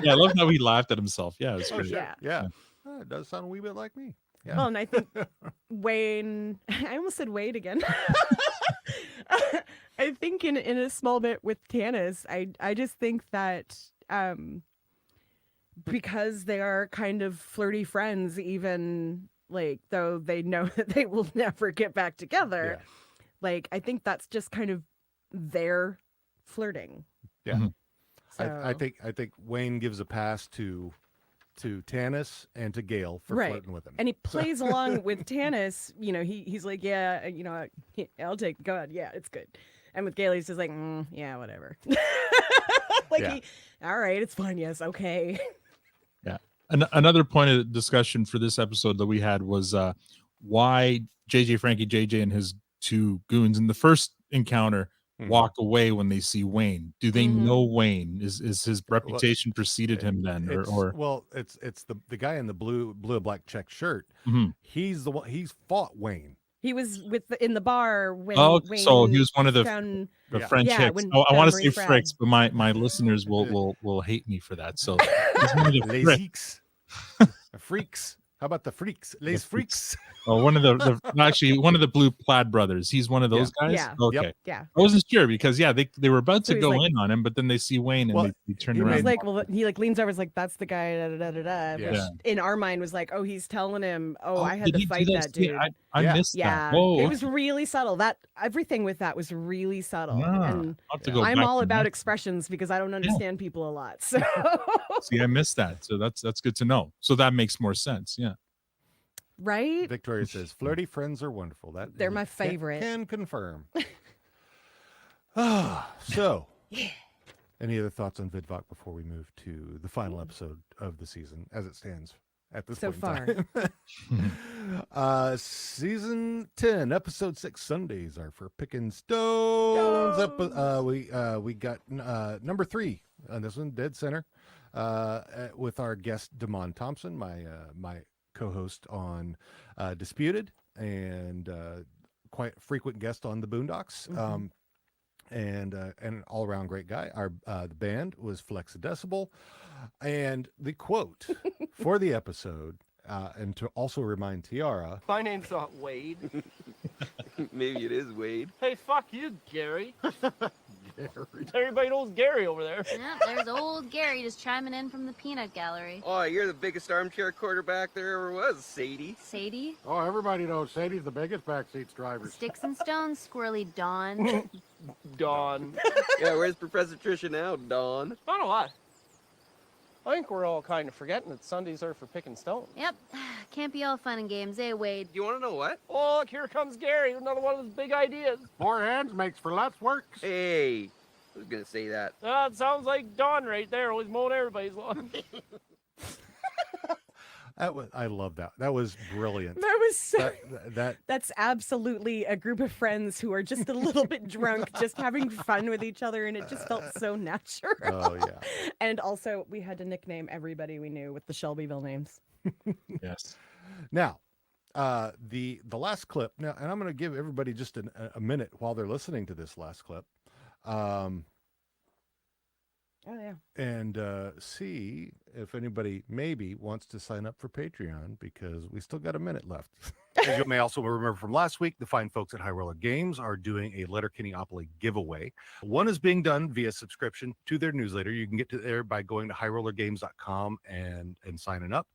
Yeah, I love how he laughed at himself. Yeah, it was oh, great. sure. Yeah. Oh, it does sound a wee bit like me. Yeah. Well, and I think Wayne, I almost said Wade again. I think in a small bit with Tanis, I just think that because they are kind of flirty friends, even like though they know that they will never get back together, like I think that's just kind of their flirting. Yeah. So- I think Wayne gives a pass to Tanis and to Gale for right. flirting with him. And he plays along with Tanis, you know, he's like, yeah, you know, I'll take, go ahead. Yeah, it's good. And with Gale, he's just like, yeah, whatever. Like, all right, it's fine. Yes. Okay. Yeah. Another point of discussion for this episode that we had was why Frankie JJ and his two goons in the first encounter walk away when they see Wayne. Do they know Wayne? Is his reputation preceded him then, or well, it's the guy in the blue and black check shirt. He's the one. He's fought Wayne. He was in the bar when. Wayne so he was one of the found, French hicks. when I want to Marie say Frad. fricks, but my listeners will hate me for that. So he's one of the Les fricks. Freaks. How about the freaks? Les freaks. Oh, one of the actually one of the blue plaid brothers. He's one of those guys. Yeah. Okay. Yep. Yeah. I wasn't sure because they were about So to he's go like- in on him, but then they see Wayne and Well, they turn he around. He's like, well, he like leans over, is like, that's the guy, da da da da. Yeah. Which Yeah. in our mind was like, oh, he's telling him, I had did to he do fight that See, dude. I Yeah. missed Yeah, that. Whoa. it was really subtle. That everything with that was really subtle. Ah, And I'll have to go I'm back all to about that. expressions because I don't understand people a lot. So See, I missed that. So that's good to know. So that makes more sense. Yeah. right? Victoria says, "Flirty friends are wonderful." That They're my can- favorite. Can confirm. So, any other thoughts on Vidvoc before we move to the final episode of the season, as it stands at this So point in time? Season 10, episode 6. Sundays are for picking stones. We got number 3 on this one, dead center, with our guest Damon Thompson, my co-host on Disputed, and quite frequent guest on the Boondocks. And an all-around great guy. Our the band was Flexidecibel, and the quote for the episode, and to also remind Tiara, My name's not Wade. Maybe it is Wade. Hey, fuck you, Gary. Everybody knows Gary over there. Yeah, there's old Gary just chiming in from the peanut gallery. Oh, you're the biggest armchair quarterback there ever was, Sadie. Sadie? Oh, everybody knows Sadie's the biggest backseat driver. Sticks and stones, squirrely Dawn. Dawn. Yeah, where's Professor Tricia now, Dawn? Not a lot. I think we're all kind of forgetting that Sundays are for picking stones. Yep. Can't be all fun and games, eh, Wade? You want to know what? Oh, look, here comes Gary. Another one of his big ideas. More hands makes for less work. Hey, who's going to say that? It sounds like Dawn right there, always mowing everybody's lawn. I love that. That was brilliant. That was so. That That's absolutely a group of friends who are just a little bit drunk, just having fun with each other, and it just felt so natural. Oh yeah. And also, we had to nickname everybody we knew with the Shelbyville names. Yes. Now, the last clip. Now, and I'm going to give everybody just a minute while they're listening to this last clip. Oh yeah. And see if anybody maybe wants to sign up for Patreon, because we still got a minute left. As you may also remember from last week, the fine folks at High Roller Games are doing a Letterkenny giveaway. One is being done via subscription to their newsletter. You can get to there by going to highrollergames.com and signing up.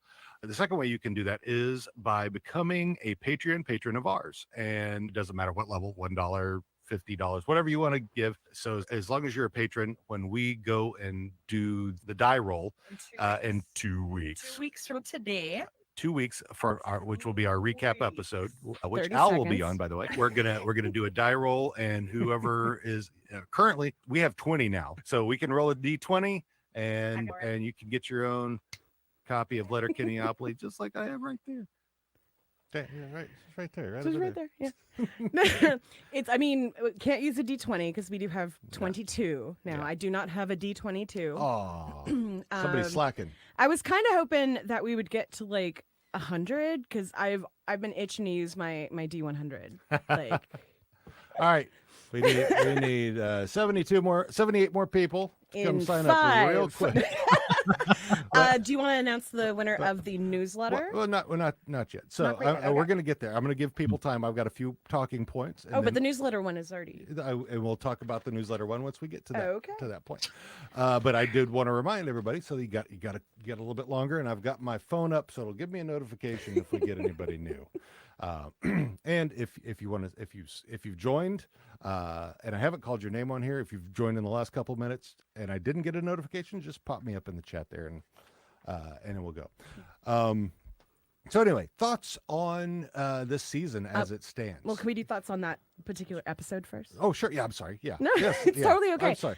The second way you can do that is by becoming a Patreon patron of ours. And it doesn't matter what level, $1, $50, whatever you want to give. So as long as you're a patron, when we go and do the die roll in 2 weeks. 2 weeks from today. 2 weeks for our, which will be our recap episode, which 30 Al will be seconds. on, by the way. We're gonna do a die roll, and whoever is currently, we have 20 now, so we can roll a d20, and you can get your own copy of Letterkenny just like I have right there. Okay, yeah, right, it's right there, It's right there. Yeah. It's. I mean, can't use a D20 because we do have 22 now. I do not have a D22. Oh, somebody's slacking. I was kind of hoping that we would get to like 100 because I've been itching to use my D100. Like, all right, we need 78 more people to come sign up real quick. Do you want to announce the winner of the newsletter? Well, not yet. So we're going to get there. I'm going to give people time. I've got a few talking points. And but the newsletter one is already. And we'll talk about the newsletter one once we get to that to that point. Oh, But I did want to remind everybody, so you got to get a little bit longer, and I've got my phone up, so it'll give me a notification if we get anybody new. And if you want to, if you've joined, and I haven't called your name on here, if you've joined in the last couple of minutes and I didn't get a notification, just pop me up in the chat there, and then we'll go. So anyway, thoughts on this season as it stands? Well, can we do thoughts on that particular episode first? Oh, sure. Yeah, I'm sorry. Yeah. No, yes, it's yeah. totally okay. I'm sorry.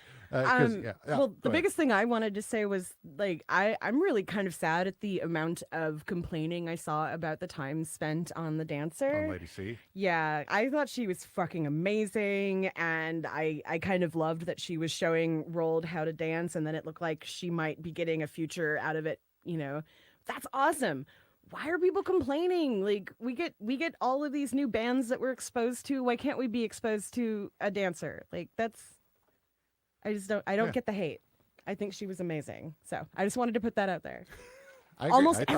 Well, the biggest thing I wanted to say was, like, I'm really kind of sad at the amount of complaining I saw about the time spent on The Dancer. On Lady C? Yeah, I thought she was fucking amazing, and I kind of loved that she was showing Roald how to dance, and then it looked like she might be getting a future out of it, you know. That's awesome. Why are people complaining? Like, we get all of these new bands that we're exposed to. Why can't we be exposed to a dancer? Like, I don't get the hate. I think she was amazing. So I just wanted to put that out there. I agree. Almost I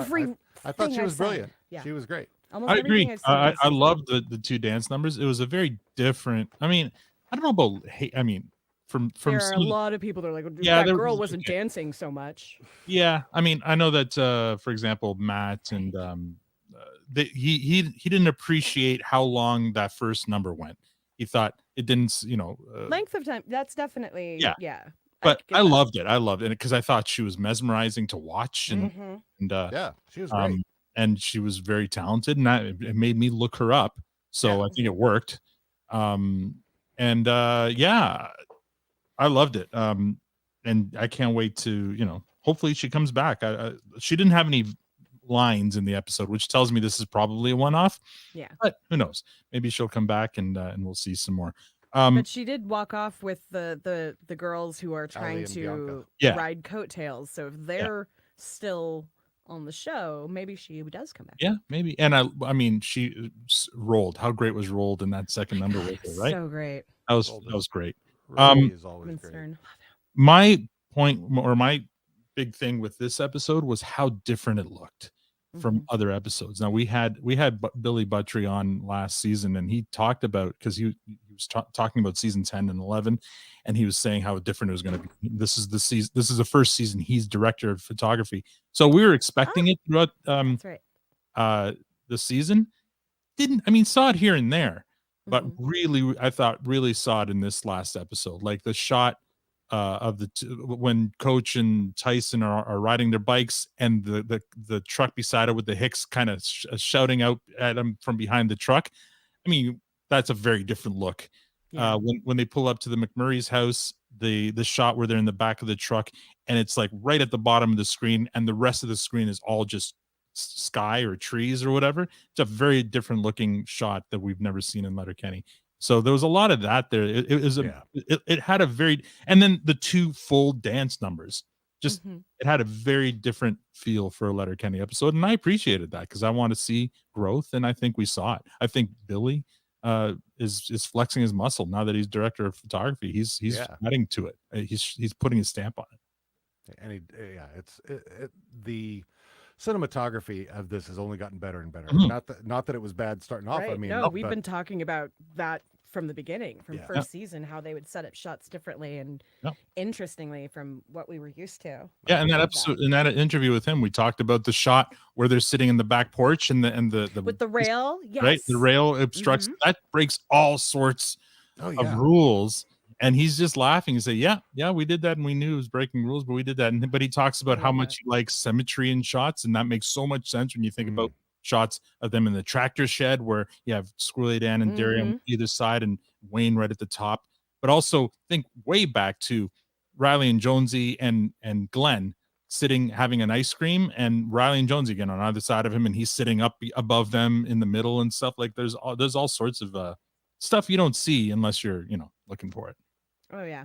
thought she was brilliant. Yeah. She was great. Almost I agree. everything I've seen I love the two dance numbers. It was a very different. I mean, I don't know about hate. I mean, from there are a some, lot of people that are like, Yeah, that girl wasn't dancing so much. Yeah, I mean, I know that for example, Matt and he didn't appreciate how long that first number went. He thought it didn't, Length of time. That's definitely yeah. But I loved it. I loved it because I thought she was mesmerizing to watch, and yeah, she was great. And she was very talented, and it made me look her up. So I think it worked. Yeah, I loved it. And I can't wait to, hopefully she comes back. She didn't have any lines in the episode, which tells me this is probably a one-off. Yeah. But who knows? Maybe she'll come back and we'll see some more. But she did walk off with the girls who are trying to ride coattails. So if they're still on the show, maybe she does come back. Yeah, maybe. And I mean, she rolled. How great was rolled in that second number with her, right? So great. That was great. Is always great. My point, or my big thing with this episode was how different it looked. from other episodes. Now we had Billy Buttry on last season, and he talked about, because he was talking about season 10 and 11, and he was saying how different it was going to be. This is the first season he's director of photography, so we were expecting it throughout That's right. the season. Saw it here and there, but really, I thought really saw it in this last episode. Like the shot of when Coach and Tyson are riding their bikes, and the truck beside it with the Hicks kind of shouting out at him from behind the truck. I mean, that's a very different look. Yeah. When they pull up to the McMurray's house, the shot where they're in the back of the truck, and it's like right at the bottom of the screen, and the rest of the screen is all just sky or trees or whatever. It's a very different looking shot that we've never seen in Letterkenny. So there was a lot of that there. It had a very, and then the 2 full dance numbers, just it had a very different feel for a Letterkenny episode, and I appreciated that because I want to see growth, and I think we saw it. I think Billy is flexing his muscle now that he's director of photography. He's adding to it. He's putting his stamp on it. And the cinematography of this has only gotten better and better. Not that it was bad starting off. Right. I mean, no, we've been talking about that from the beginning, from first season, how they would set up shots differently and interestingly from what we were used to. Yeah, in that episode, in that interview with him, we talked about the shot where they're sitting in the back porch and the with the rail, yes, right, the rail obstructs. That breaks all sorts of rules. And he's just laughing and say, yeah, we did that, and we knew it was breaking rules, but we did that. But he talks about how much he likes symmetry in shots, and that makes so much sense when you think about shots of them in the tractor shed where you have Squirrely Dan and Darian on either side and Wayne right at the top. But also think way back to Riley and Jonesy and Glenn sitting having an ice cream, and Riley and Jonesy again on either side of him, and he's sitting up above them in the middle and stuff. Like there's all sorts of stuff you don't see unless you're looking for it. Oh yeah,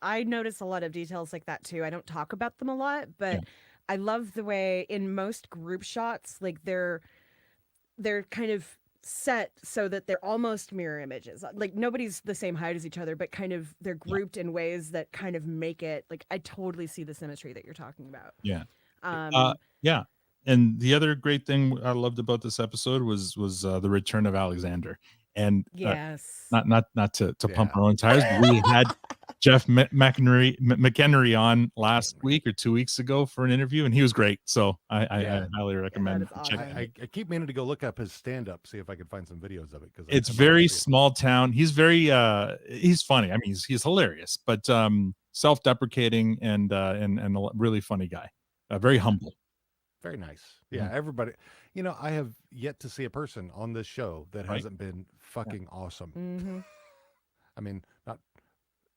I notice a lot of details like that too. I don't talk about them a lot, but I love the way in most group shots, like they're kind of set so that they're almost mirror images. Like nobody's the same height as each other, but kind of they're grouped in ways that kind of make it like I totally see the symmetry that you're talking about. Yeah. Yeah. And the other great thing I loved about this episode was the return of Alexander. And yes, not to pump our own tires, but we had Jeff McHenry on last week or 2 weeks ago for an interview, and he was great. So I highly recommend check it. I keep meaning to go look up his stand-up, see if I can find some videos of it, because it's very small town. He's very he's funny. I mean, he's hilarious, but self-deprecating and a really funny guy. Very humble. Very nice. Yeah, everybody. I have yet to see a person on this show that hasn't been fucking awesome. I mean,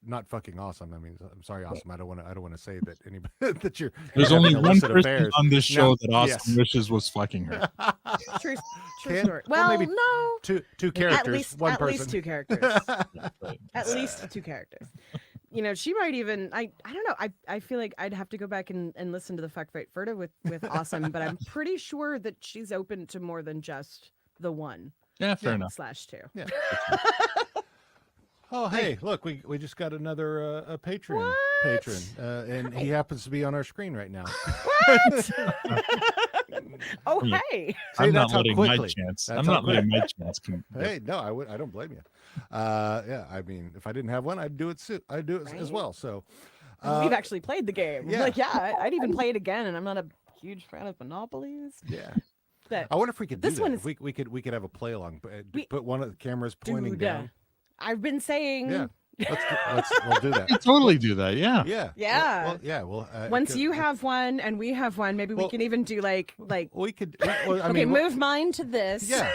not fucking awesome. I mean, I'm sorry, awesome. I don't want to say that anybody that you're. There's only one person on this show that Austin wishes was fucking her. True story. Well, maybe no. Two characters. One person. At least 2 characters. At least 2 characters. She might even. I don't know. I feel like I'd have to go back and listen to the Fuck Right Ferda with Awesome, but I'm pretty sure that she's open to more than just the one. Yeah, fair enough. /2. Yeah. Oh, hey, look, we just got another a patron, and he happens to be on our screen right now. What? Oh, hey. I'm not letting my chance. I'm not letting my chance. Hey, no, I don't blame you. Yeah, I mean, if I didn't have one, I'd do it. I'd do it as well. So we've actually played the game. Yeah. Like, I'd even play it again, and I'm not a huge fan of Monopolies. Yeah. But I wonder if we could do this that. one If we could have a play along. Put one of the cameras pointing down. I've been saying. Yeah. We'll do that. You totally do that. Yeah. Yeah. Well, once you have one and we have one, maybe we can even do like we could. Move mine to this. Yeah.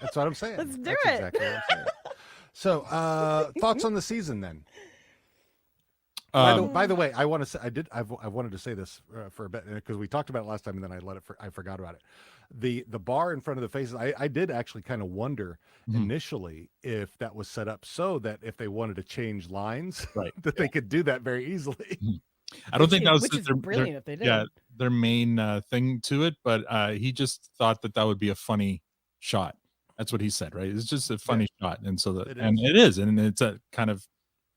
That's what I'm saying. Let's do That's it. Exactly what I'm saying. So, thoughts on the season then? By the way, I want to say I've wanted to say this for a bit because we talked about it last time and then I forgot about it. The bar in front of the faces. I did actually kind of wonder initially if that was set up so that if they wanted to change lines, that they could do that very easily. I don't think that was brilliant if they did. Yeah, their main thing to it, but he just thought that would be a funny shot. That's what he said, right? It's just a funny shot, and so it is, and it's a kind of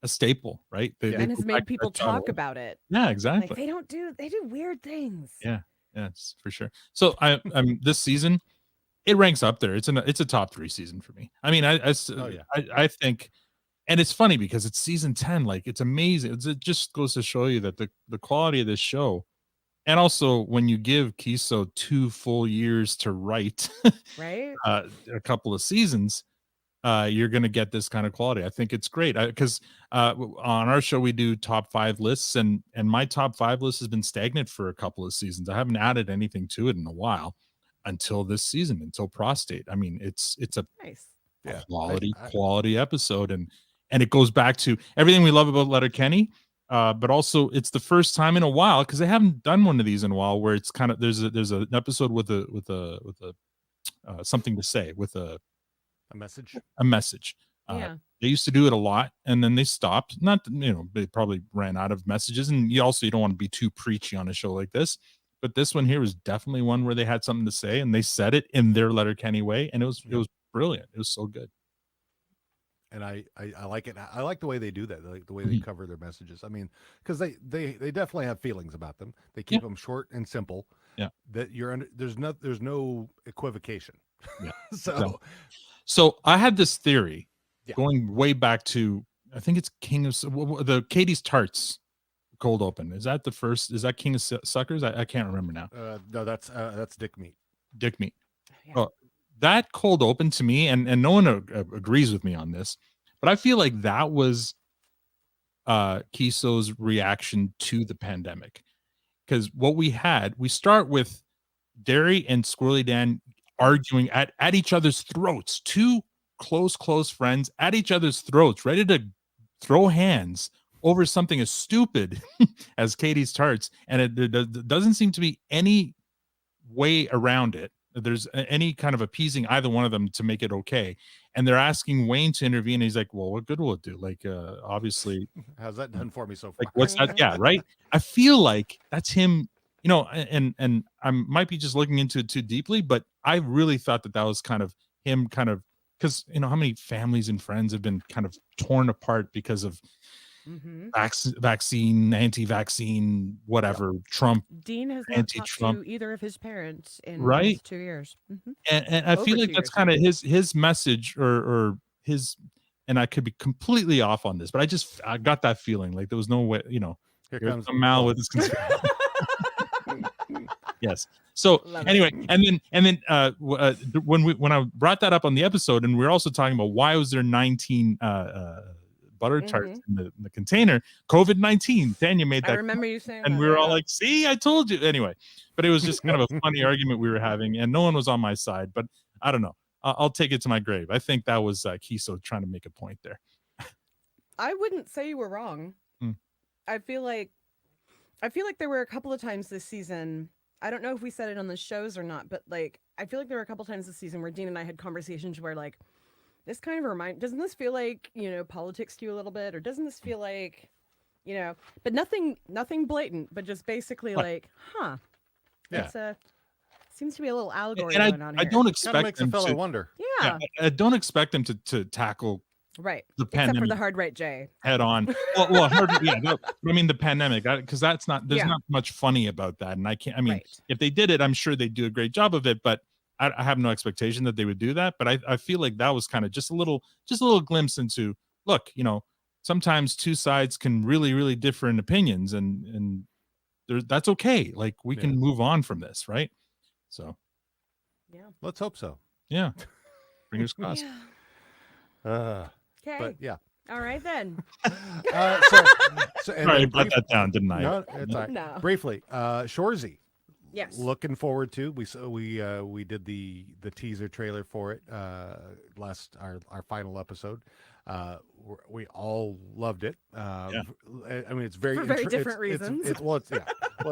a staple, right? And has made people talk about it. Yeah, exactly. Like they do weird things. Yeah. Yes, for sure. So I'm this season, it ranks up there. It's a top 3 season for me. I mean, I think, and it's funny because it's season 10. Like, it's amazing. It just goes to show you that the quality of this show, and also when you give Kiso 2 full years to write Right? a couple of seasons, you're going to get this kind of quality. I think it's great because on our show we do top 5 lists, and my top 5 list has been stagnant for a couple of seasons. I haven't added anything to it in a while until this season, until Prostate. I mean, it's a Nice. quality episode, and it goes back to everything we love about Letterkenny. But also it's the first time in a while, because they haven't done one of these in a while, where it's kind of there's an episode with a something to say, with a message. Yeah. They used to do it a lot, and then they stopped. Not, they probably ran out of messages, and you don't want to be too preachy on a show like this. But this one here was definitely one where they had something to say, and they said it in their Letterkenny way, and it was brilliant. It was so good. And I like it. I like the way they do that. Like the way they cover their messages. I mean, because they definitely have feelings about them. They keep them short and simple. Yeah. That there's no equivocation. Yeah. So I had this theory going way back to, I think it's King of the Katie's Tarts cold open. Is that the first? Is that King of Suckers? I can't remember now. No, that's Dick Meat. Dick Meat. Yeah. Oh, that cold open to me, and no one agrees with me on this, but I feel like that was Kiso's reaction to the pandemic. Because what we start with Derry and Squirrely Dan arguing at each other's throats. 2 close friends at each other's throats, ready to throw hands over something as stupid as Katie's Tarts, and there doesn't seem to be any way around it. There's any kind of appeasing either one of them to make it okay, and they're asking Wayne to intervene. And he's like, "Well, what good will it do? Like, obviously, how's that done for me so far? Like, what's that? Yeah, right. I feel like that's him." And I might be just looking into it too deeply, but I really thought that was kind of him, because how many families and friends have been kind of torn apart because of vaccine, anti-vaccine, whatever, Trump. Dean has not talked to either of his parents in almost 2 years. And I feel like that's kind of his message, or his, and I could be completely off on this, but I got that feeling like there was no way, here comes Mal with his conspiracy. Yes. So anyway, and then when I brought that up on the episode, and we were also talking about why was there 19 butter tarts in the container, COVID-19. Tanya made that. I remember you saying and that, we were all like, "See, I told you." Anyway, but it was just kind of a funny argument we were having, and no one was on my side. But I don't know. I'll take it to my grave. I think that was Kiso trying to make a point there. I wouldn't say you were wrong. I feel like there were a couple of times this season. I don't know if we said it on the shows or not, but like I feel like there were a couple of times this season where Dean and I had conversations where like, this kind of doesn't this feel like, politics to you a little bit, or doesn't this feel like, but nothing blatant, but just basically like, it's seems to be a little allegory going on here. I don't expect makes a fellow wonder. Yeah. I don't expect them to tackle right the except pandemic for the hard right Jay head on. Well, I mean the pandemic, because there's not much funny about that, and if they did it, I'm sure they'd do a great job of it, but I have no expectation that they would do that. But I feel like that was kind of just a little glimpse into, look, sometimes 2 sides can really differ in opinions, and that's okay. Like, we can move on from this, right? So let's hope so. Yeah, fingers crossed. Okay. But yeah. All right then. Sorry, I brought that down, didn't I? No, it's all right. No. Briefly, Shoresy. Yes. Looking forward to. We did the teaser trailer for it our final episode. We all loved it. I mean, it's very for very different reasons. It's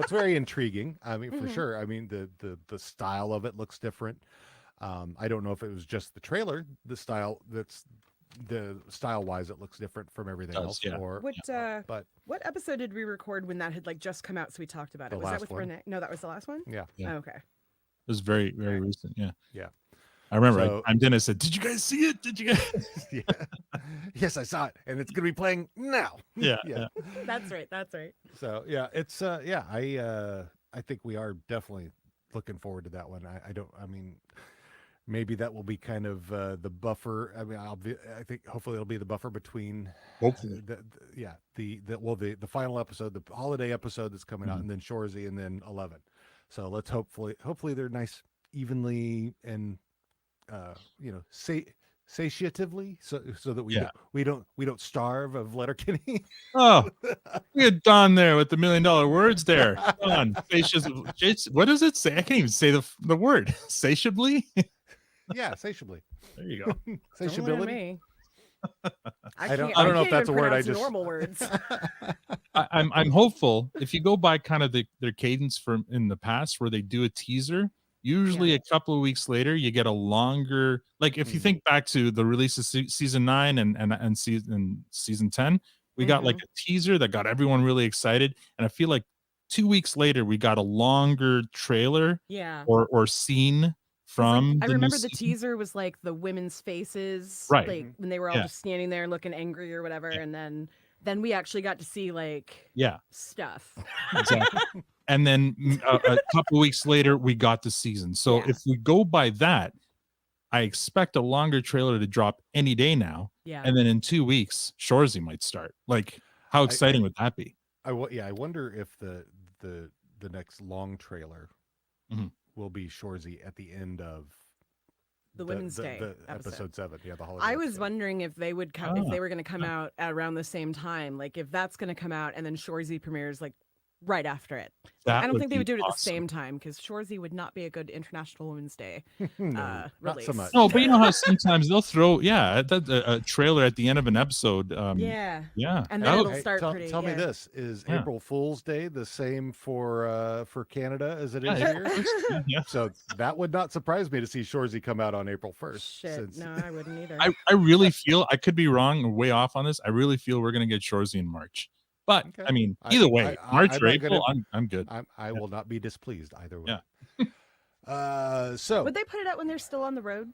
very intriguing. I mean, for sure. I mean, the style of it looks different. I don't know if it was just the trailer, the style wise it looks different from everything else. Yeah. What episode did we record when that had like just come out, so we talked about it? Was that with Renee? No, that was the last one? Yeah. Oh, okay. It was very, very recent. Yeah. Yeah. I remember I Dennis said, "Did you guys see it? Did you guys?" Yeah. Yes, I saw it, and it's going to be playing now. Yeah. That's right. So yeah, it's I I think we are definitely looking forward to that one. I mean, maybe that will be kind of the buffer. I mean, I think hopefully it'll be the buffer between Hopefully. the final episode, the holiday episode that's coming out, and then Shorzy, and then 11. So let's hopefully they're nice, evenly, and satiatively, so that we don't starve of Letterkenny. Oh, we had Don there with the $1 million words there. Don, what does it say? I can't even say the word. Satiably? Yeah, satiably. There you go. Satiability. I don't know if that's a word. I just normal words. I'm hopeful. If you go by kind of their cadence from in the past, where they do a teaser, usually a couple of weeks later, you get a longer. Like if you think back to the release of season 9 and season 10, we got like a teaser that got everyone really excited, and I feel like 2 weeks later we got a longer trailer, or scene from. I remember the teaser was like the women's faces, right? Like when they were all just standing there looking angry or whatever, and then we actually got to see like stuff. Exactly. And then a couple of weeks later, we got the season. So if we go by that, I expect a longer trailer to drop any day now. Yeah. And then in 2 weeks, Shorzy might start. Like, how exciting would that be? I wonder if the next long trailer will be Shorzy at the end of the Women's Day episode 7. Yeah, the holiday. I was wondering if they would come if they were going to come out at around the same time, like if that's going to come out and then Shorzy premieres like right after it. I don't think they would do it at the same time, because Shorzy would not be a good International Women's Day not release. so much. No, but you know how sometimes they'll throw a trailer at the end of an episode. Yeah, and then it'll start pretty. Tell me this: is April Fool's Day the same for Canada as it is here? So that would not surprise me to see Shorzy come out on April 1st. Shit, no, I wouldn't either. I really feel, I could be wrong or way off on this, I really feel we're going to get Shorzy in March. But I mean, either way, March or April, I'm good. I will not be displeased either way. Yeah. So would they put it out when they're still on the road?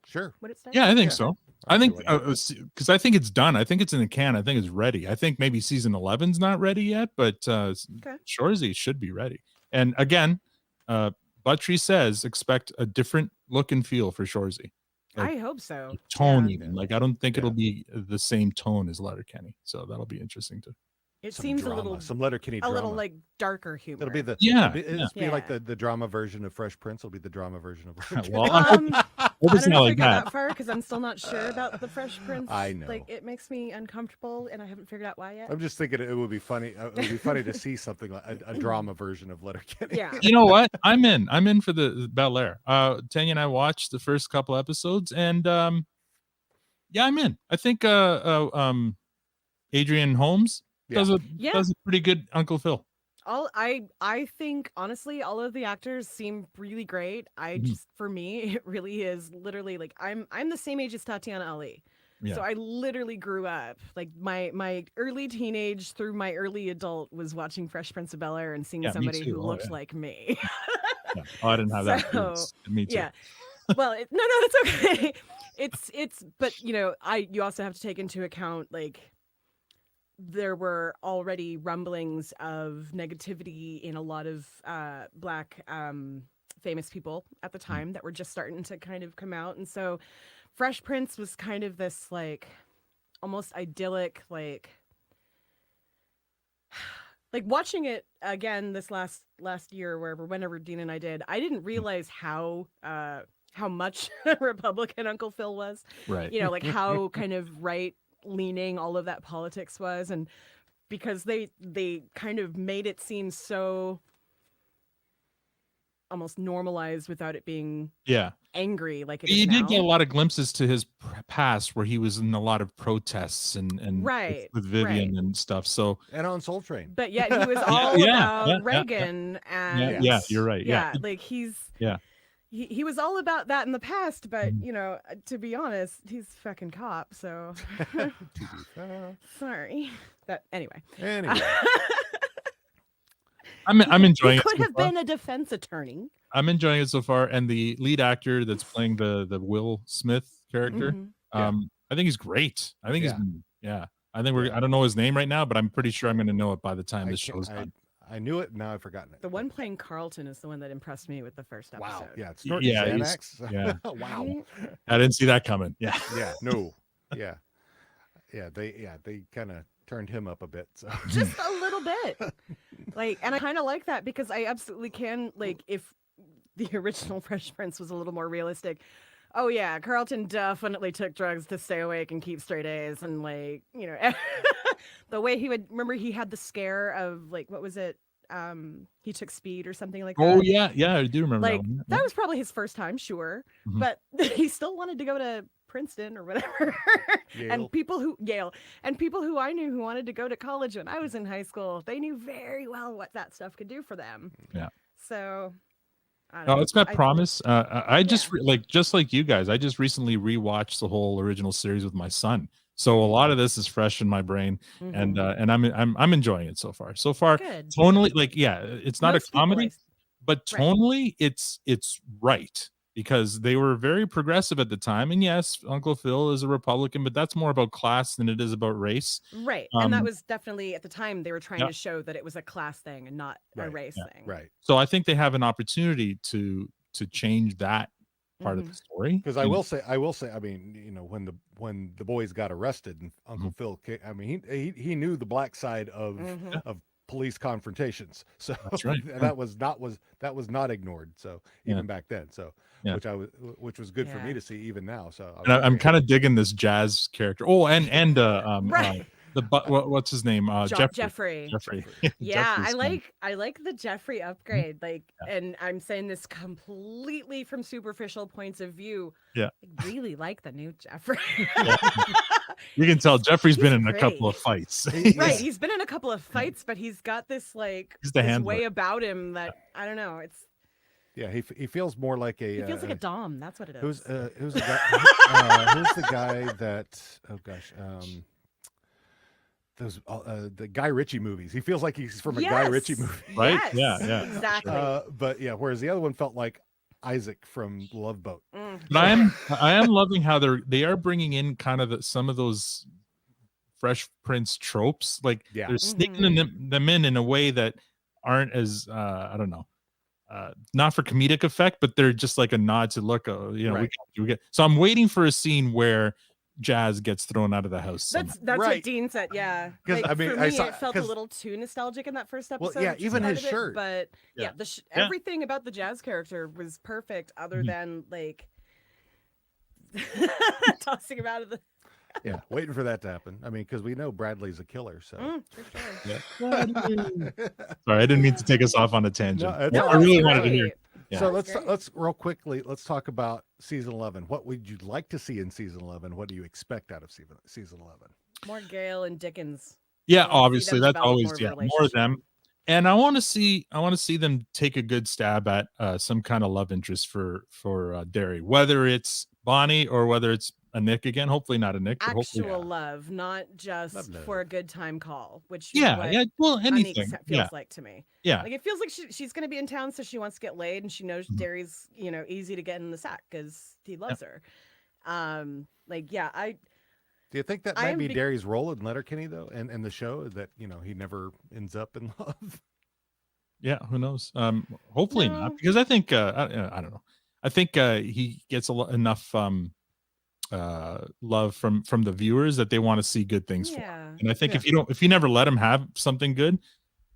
Sure. Would it start? Yeah, I think so. I think because I think it's done. I think it's in the can. I think it's ready. I think maybe season 11's not ready yet, but Shorzy should be ready. And again, Buttrey says expect a different look and feel for Shorzy. Like, I hope so. Tone even. Like I don't think it'll be the same tone as Letterkenny. So that'll be interesting too. It seems drama, a little some Letterkenny drama. A little like darker humor. It'll be the it'll be like the drama version of Fresh Prince. It'll be the drama version of Letterkenny. Well, I don't know if I like got that far because I'm still not sure about the Fresh Prince. I know. Like it makes me uncomfortable, and I haven't figured out why yet. I'm just thinking it would be funny. It would be funny to see something like a drama version of Letterkenny. Yeah. You know what? I'm in for the Bel Air. Tanya and I watched the first couple episodes, and yeah, I'm in. I think Adrian Holmes does a pretty good Uncle Phil. I think honestly, all of the actors seem really great. For me, it really is literally like I'm the same age as Tatiana Ali. Yeah. So I literally grew up like my early teenage through my early adult was watching Fresh Prince of Bel Air and seeing somebody who looked like me. Oh, I didn't have that. Me too. Yeah. Well, no, that's okay. It's but you also have to take into account like there were already rumblings of negativity in a lot of Black famous people at the time that were just starting to kind of come out. And so Fresh Prince was kind of this like almost idyllic, like watching it again this last year or whenever Dean and I did, I didn't realize how much Republican Uncle Phil was. Right. Like how kind of right leaning all of that politics was, and because they kind of made it seem so almost normalized without it being angry like it is You now. did get a lot of glimpses to his past where he was in a lot of protests and with Vivian and stuff. So and on Soul Train, but yet he was all about Reagan and you're right. Yeah, like he was all about that in the past, but to be honest, he's a fucking cop, so sorry. That anyway. I'm enjoying he it. Could have been a defense attorney. I'm enjoying it so far, and the lead actor that's playing the Will Smith character, I think he's great. I think he's I think I don't know his name right now, but I'm pretty sure I'm going to know it by the time the show's done. I knew it. Now I've forgotten it. The one playing Carlton is the one that impressed me with the first episode. Wow. Yeah. It's snorting Yeah, Xanax. yeah. Wow. I didn't see that coming. Yeah. Yeah. No. Yeah. Yeah. They kind of turned him up a bit. So Just a little bit. Like, and I kind of like that because I absolutely can, like, if the original Fresh Prince was a little more realistic. Oh yeah, Carlton definitely took drugs to stay awake and keep straight A's, and like, you know, the way he would remember he had the scare of like, what was it? He took speed or something like that. Oh yeah, I do remember Like that one. that was probably his first time, sure, Mhm. but he still wanted to go to Princeton or whatever. Yale. And people who I knew who wanted to go to college when I was in high school, they knew very well what that stuff could do for them. Yeah. So I don't No, know. it's got promise. I just just like you guys, I just recently rewatched the whole original series with my son. So a lot of this is fresh in my brain, and I'm enjoying it so far. So far, Good. tonally, like it's not Most a people comedy, but Right. tonally, it's right because they were very progressive at the time. And yes, Uncle Phil is a Republican, but that's more about class than it is about race. Right. And that Um, was definitely at the time they were trying yeah. to show that it was a class thing and not a race thing. Right. So I think they have an opportunity to change that part of the story. Because I will say, I mean, you know, when the boys got arrested and Uncle Phil came, I mean, he knew the black side of police confrontations. So That's right. and that was not ignored. So Yeah. even back then, so Yeah. which was good for me Yeah. to see even now. So And I'm kind of digging this Jazz character. Oh, and Right. what's his name? Jeffrey. Jeffrey. Yeah, Jeffrey's I like the Jeffrey upgrade. Like, and I'm saying this completely from superficial points of view. Yeah. I really like the new Jeffrey. You can tell Jeffrey's been in a great. couple of fights. Right, he's been in a couple of fights, but he's got this like He's the this handler. way about him that I don't know. It's yeah, he feels more like a he feels like a dom. That's what it is. who's the guy who's the guy that those the Guy Ritchie movies. He feels like he's from a Guy Ritchie movie. Right? Yes, Yeah. exactly. But yeah, whereas the other one felt like Isaac from Love Boat. But I am loving how they are bringing in kind of some of those Fresh Prince tropes. Like they're sneaking them in a way that aren't as I don't know, not for comedic effect, but they're just like a nod to look. Right. We get. So I'm waiting for a scene where Jazz gets thrown out of the house. That's somehow. what Dean said. Yeah, 'Cause, like, I mean, for I me, saw- it felt a 'cause- little too nostalgic in that first Well, episode. yeah, which is even part his of it, shirt. but Yeah. yeah, Yeah. everything about the Jazz character was perfect, other than like tossing him out of the. Yeah, waiting for that to happen. I mean, because we know Bradley's a killer. So For sure. Sorry, I didn't mean to take us off on a tangent. No, it's I all right. really It's wanted to great. hear. Yeah. So let's real quickly talk about season 11. What would you like to see in season 11? What do you expect out of season 11? More Gail and Dickens. Yeah, I wanna see obviously them that's develop always more of a more of relationship. them. And I want to see them take a good stab at some kind of love interest for Derry, whether it's Bonnie or whether it's a Nick again. Hopefully not a Nick, but hopefully Actual love, not just Love. for a good time call, which Yeah, is what yeah, well, Anique anything, feels yeah. like to me. Yeah. Like it feels like she's going to be in town, so she wants to get laid, and she knows Derry's easy to get in the sack because he loves her. Like yeah, Do you think that I might am be be- Derry's role in Letterkenny though, and the show that he never ends up in love? Yeah, who knows? Hopefully No. not, because I think I don't know. I think he gets enough love from the viewers that they want to see good things for him. Yeah. And I think if you never let him have something good,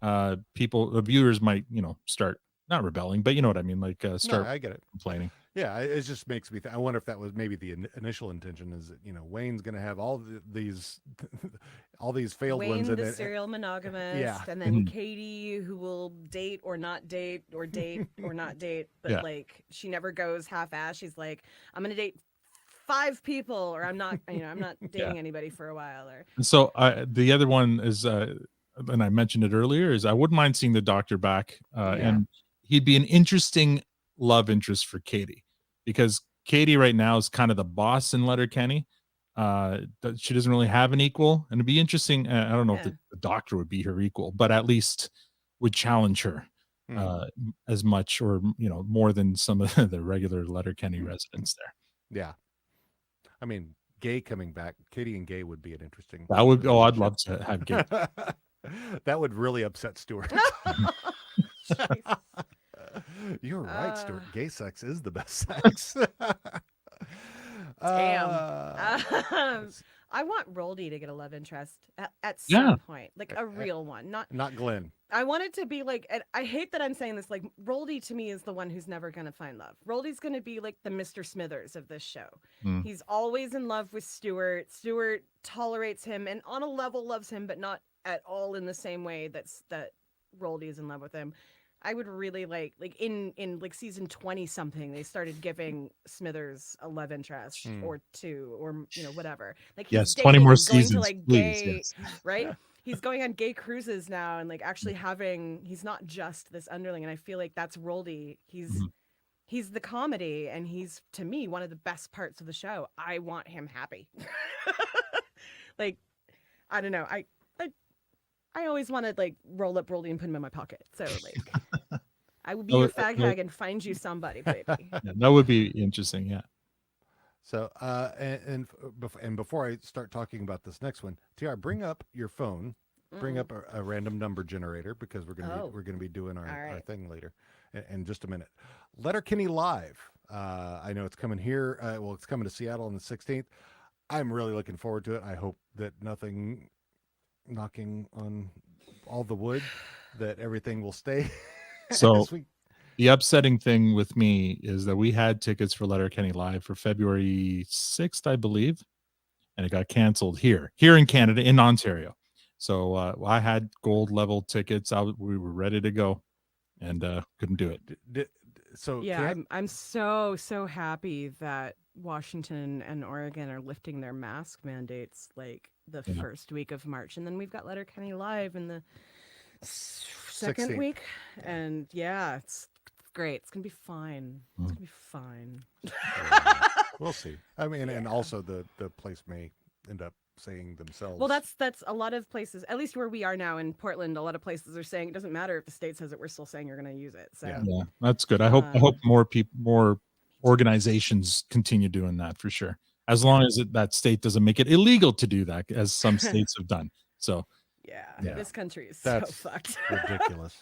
the viewers might start not rebelling, but you know what I mean, like start I get it. complaining. Yeah, it just makes me. I wonder if that was maybe the initial intention is that Wayne's going to have all these all these failed Wayne, ones, and the then- serial monogamist, Yeah. and then Katie, who will date or not date, or date or not date, but Yeah. like she never goes half-ass. She's like, I'm gonna date 5 people, or I'm not, I'm not dating anybody for a while, or And so the other one is, and I mentioned it earlier, is I wouldn't mind seeing the doctor back, and he'd be an interesting love interest for Katie, because Katie right now is kind of the boss in Letterkenny. She doesn't really have an equal, and it'd be interesting. I don't know if the doctor would be her equal, but at least would challenge her as much, or more than some of the regular Letterkenny residents there. Yeah, I mean, Gay coming back, Katie and Gay would be an interesting. That would. Oh, I'd love to have Gay. That would really upset Stuart. You're right, Stuart. Gay sex is the best sex. Damn. I want Roldy to get a love interest at some point, like a real one, not Glenn. I want it to be like, and I hate that I'm saying this, like Roldy to me is the one who's never going to find love. Roldy's going to be like the Mr. Smithers of this show. He's always in love with Stuart. Stuart tolerates him and on a level loves him, but not at all in the same way that Roldy is in love with him. I would really like in like season 20 something, they started giving Smithers a love interest or two or whatever. Like he's 20 more he's going seasons, to like please, gay, right? He's going on gay cruises now and like actually he's not just this underling. And I feel like that's Roldy. He's the comedy and he's to me one of the best parts of the show. I want him happy. Like I don't know. I always want to like roll up Roldy and put him in my pocket. So like, I would be your fag hag and find you somebody, baby. Yeah, that would be interesting. Yeah. So, and before I start talking about this next one, TR, bring up your phone, bring up a random number generator because we're gonna be doing our thing later, in just a minute. Letterkenny Live. I know it's coming here. Well, it's coming to Seattle on the 16th. I'm really looking forward to it. I hope that nothing. Knocking on all the wood that everything will stay. So the upsetting thing with me is that we had tickets for Letterkenny Live for February 6th, I believe, and it got canceled here in Canada, in Ontario. So I had gold level tickets. We were ready to go and couldn't do it. Yeah, I'm so happy that Washington and Oregon are lifting their mask mandates like the first week of March, and then we've got Letterkenny Live in the second 16th. week, and yeah, it's great. It's gonna be fine. It's gonna be fine. We'll see. I mean, and also the place may end up saying themselves. Well, that's a lot of places, at least where we are now in Portland. A lot of places are saying it doesn't matter if the state says it. We're still saying you're going to use it. So yeah, that's good. I hope more organizations continue doing that for sure. As long as that state doesn't make it illegal to do that, as some states have done. So yeah, this country is that's so fucked. ridiculous.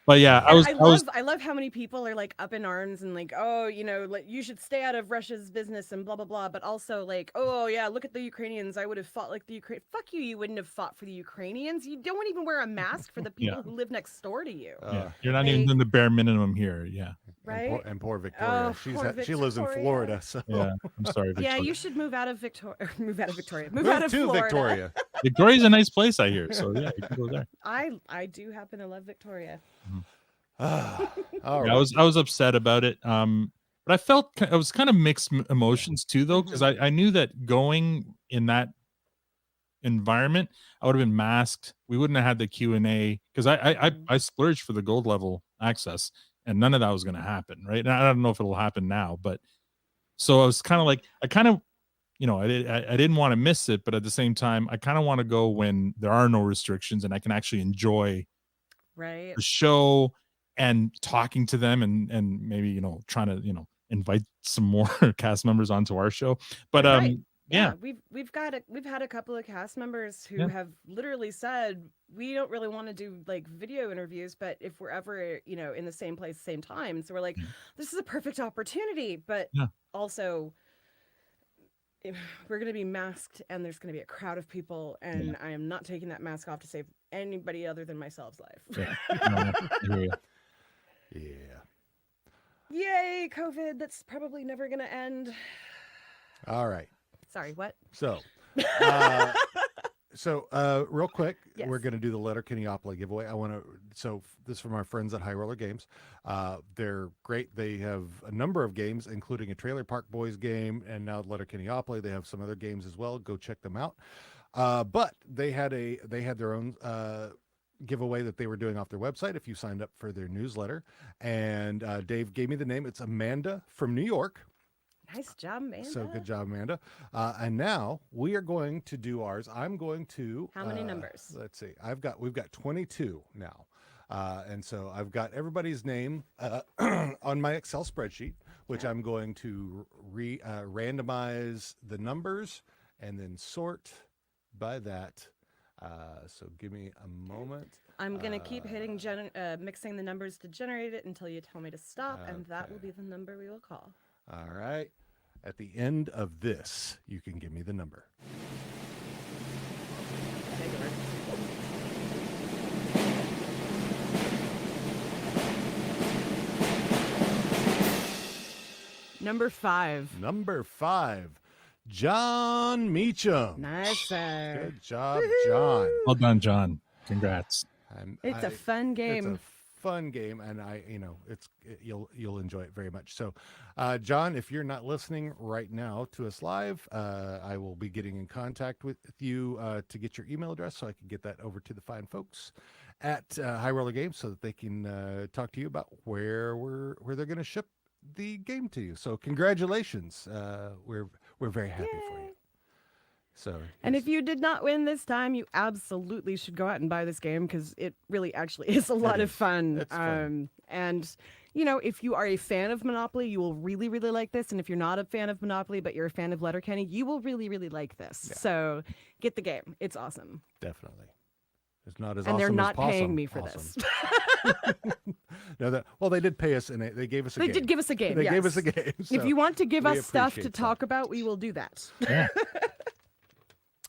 But yeah, I love how many people are like up in arms and like, oh, like you should stay out of Russia's business and blah blah blah. But also like, oh yeah, look at the Ukrainians. I would have fought like the Ukraine. Fuck you. You wouldn't have fought for the Ukrainians. You don't even wear a mask for the people who live next door to you. You're not even doing the bare minimum here. Yeah. Right. And poor Victoria. She lives in Florida. So yeah, I'm sorry, Victoria. Yeah, you should move out of Victoria. Move out of Florida. Victoria. Victoria's a nice place, I hear. So yeah, you can go there. I do happen to love Victoria. All right. I was upset about it. But I was kind of mixed emotions too, though, because I knew that going in that environment, I would have been masked. We wouldn't have had the Q&A because I splurged for the gold level access, and none of that was going to happen, right? And I don't know if it'll happen now, but so I was kind of like, I didn't want to miss it, but at the same time, I kind of want to go when there are no restrictions and I can actually enjoy the show and talking to them and maybe trying to invite some more cast members onto our show. But yeah, we've had a couple of cast members who have literally said we don't really want to do like video interviews, but if we're ever in the same place, same time, so we're like, this is a perfect opportunity. But also, we're going to be masked, and there's going to be a crowd of people, and I am not taking that mask off to save anybody other than myself's life. Yeah. Yay, COVID. That's probably never going to end. All right. Sorry, what? So, real quick, we're going to do the Letterkenny giveaway. So this is from our friends at High Roller Games. They're great. They have a number of games, including a Trailer Park Boys game, and now Letterkenny. They have some other games as well. Go check them out. But they had their own giveaway that they were doing off their website if you signed up for their newsletter. And Dave gave me the name. It's Amanda from New York. Nice job, Amanda. So good job, Amanda. And now we are going to do ours. I'm going to. How many numbers? Let's see. We've got 22 now. And so I've got everybody's name on my Excel spreadsheet, which I'm going to randomize the numbers and then sort by that. So give me a moment. I'm going to keep hitting mixing the numbers to generate it until you tell me to stop, and that will be the number we will call. All right. At the end of this, you can give me the number. Number 5. Number 5. John Meacham. Nice, sir. Good job, John. Well done, John. Congrats. It's a fun game. It's a fun game, and you'll enjoy it very much. So, John, if you're not listening right now to us live, I will be getting in contact with you to get your email address so I can get that over to the fine folks at High Roller Games so that they can talk to you about where they're going to ship the game to you. So, congratulations. We're very happy for you. So, and if you did not win this time, you absolutely should go out and buy this game because it really actually is a lot of fun. It's fun. And, if you are a fan of Monopoly, you will really, really like this. And if you're not a fan of Monopoly, but you're a fan of Letterkenny, you will really, really like this. Yeah. So get the game. It's awesome. Definitely. It's not as and awesome they're not as possum. paying me for Awesome. this. No, they did pay us, and they gave us a game. They did give us a game. They yes. gave us a game. So if you want to give we us stuff to appreciate talk about, we will do that. Yeah.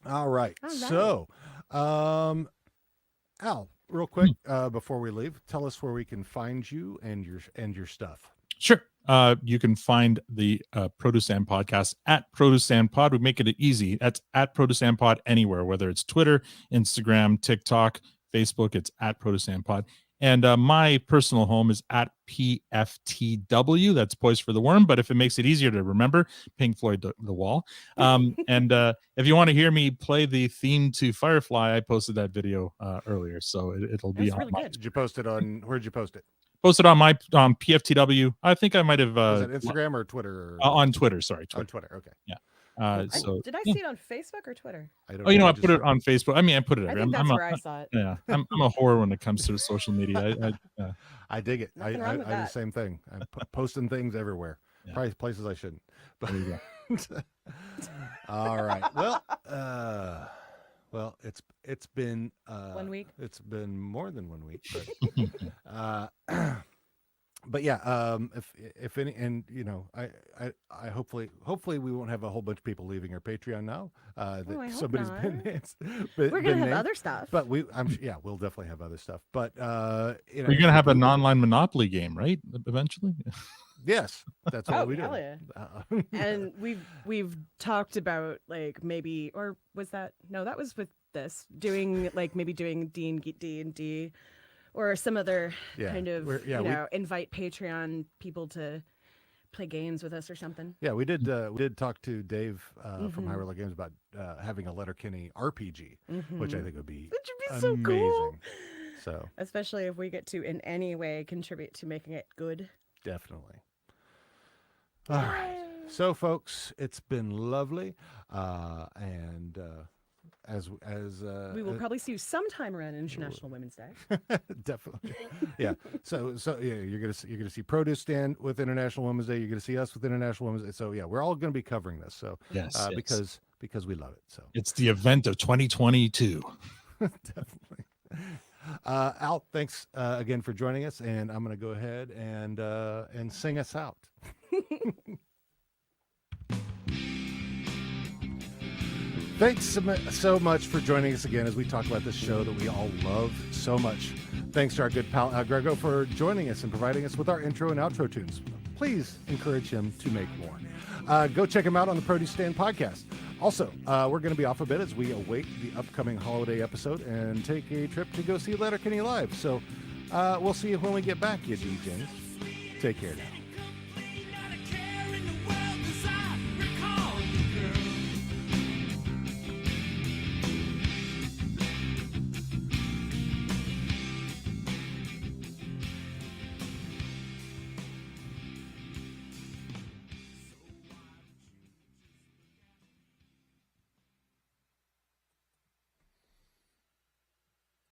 All right. So, Al, real quick before we leave, tell us where we can find you and your stuff. Sure. You can find the Produce Stand podcast at Produce Stand Pod. We make it easy. That's at Produce Stand Pod anywhere, whether it's Twitter, Instagram, TikTok, Facebook. It's at Produce Stand Pod. And my personal home is at PFTW. That's Poise for the Worm. But if it makes it easier to remember, Pink Floyd, The Wall. And if you want to hear me play the theme to Firefly, I posted that video earlier. So it'll be on. Really good. Did you post it on? Where'd you post it? Posted on my PFTW. I think I might have. Was it Instagram or Twitter? On Twitter. Sorry. Twitter. On Twitter. Okay. Yeah. Did I see it on Facebook or Twitter? I put it on Facebook. I mean, I put it everywhere. I think that's where I saw it. Yeah, I'm a whore when it comes to social media. I dig it. I do the that. same thing. I'm posting things everywhere. Yeah. Probably places I shouldn't. But There you go. all right. Well, it's been 1 week. It's been more than 1 week, but but yeah, if any, and I hopefully we won't have a whole bunch of people leaving our Patreon now. That I hope somebody's not. we're gonna have other stuff. But we'll definitely have other stuff. But We're gonna have an online Monopoly game, right? Eventually. Yes, that's what we do. Hell yeah. And we've talked about maybe, or was that that was with this doing maybe doing D&D or some other kind of invite Patreon people to play games with us or something. Yeah, we did talk to Dave from High Roller Games about having a Letterkenny RPG, which I think would be so amazing. cool. So especially if we get to in any way contribute to making it good. Definitely. All right. So, folks, it's been lovely, and as we will probably see you sometime around International Women's Day. Definitely, yeah. So yeah, you're gonna see Produce Stand with International Women's Day. You're gonna see us with International Women's Day. So yeah, we're all gonna be covering this. So yes. because we love it. So it's the event of 2022. Definitely. Al, thanks again for joining us, and I'm gonna go ahead and sing us out. Thanks so much for joining us again as we talk about this show that we all love so much. Thanks to our good pal Al Grego for joining us and providing us with our intro and outro tunes. Please encourage him to make more. Go check him out on the Produce Stand podcast. Also, we're going to be off a bit as we await the upcoming holiday episode and take a trip to go see Letterkenny live. So we'll see you when we get back, you DJs. Take care now.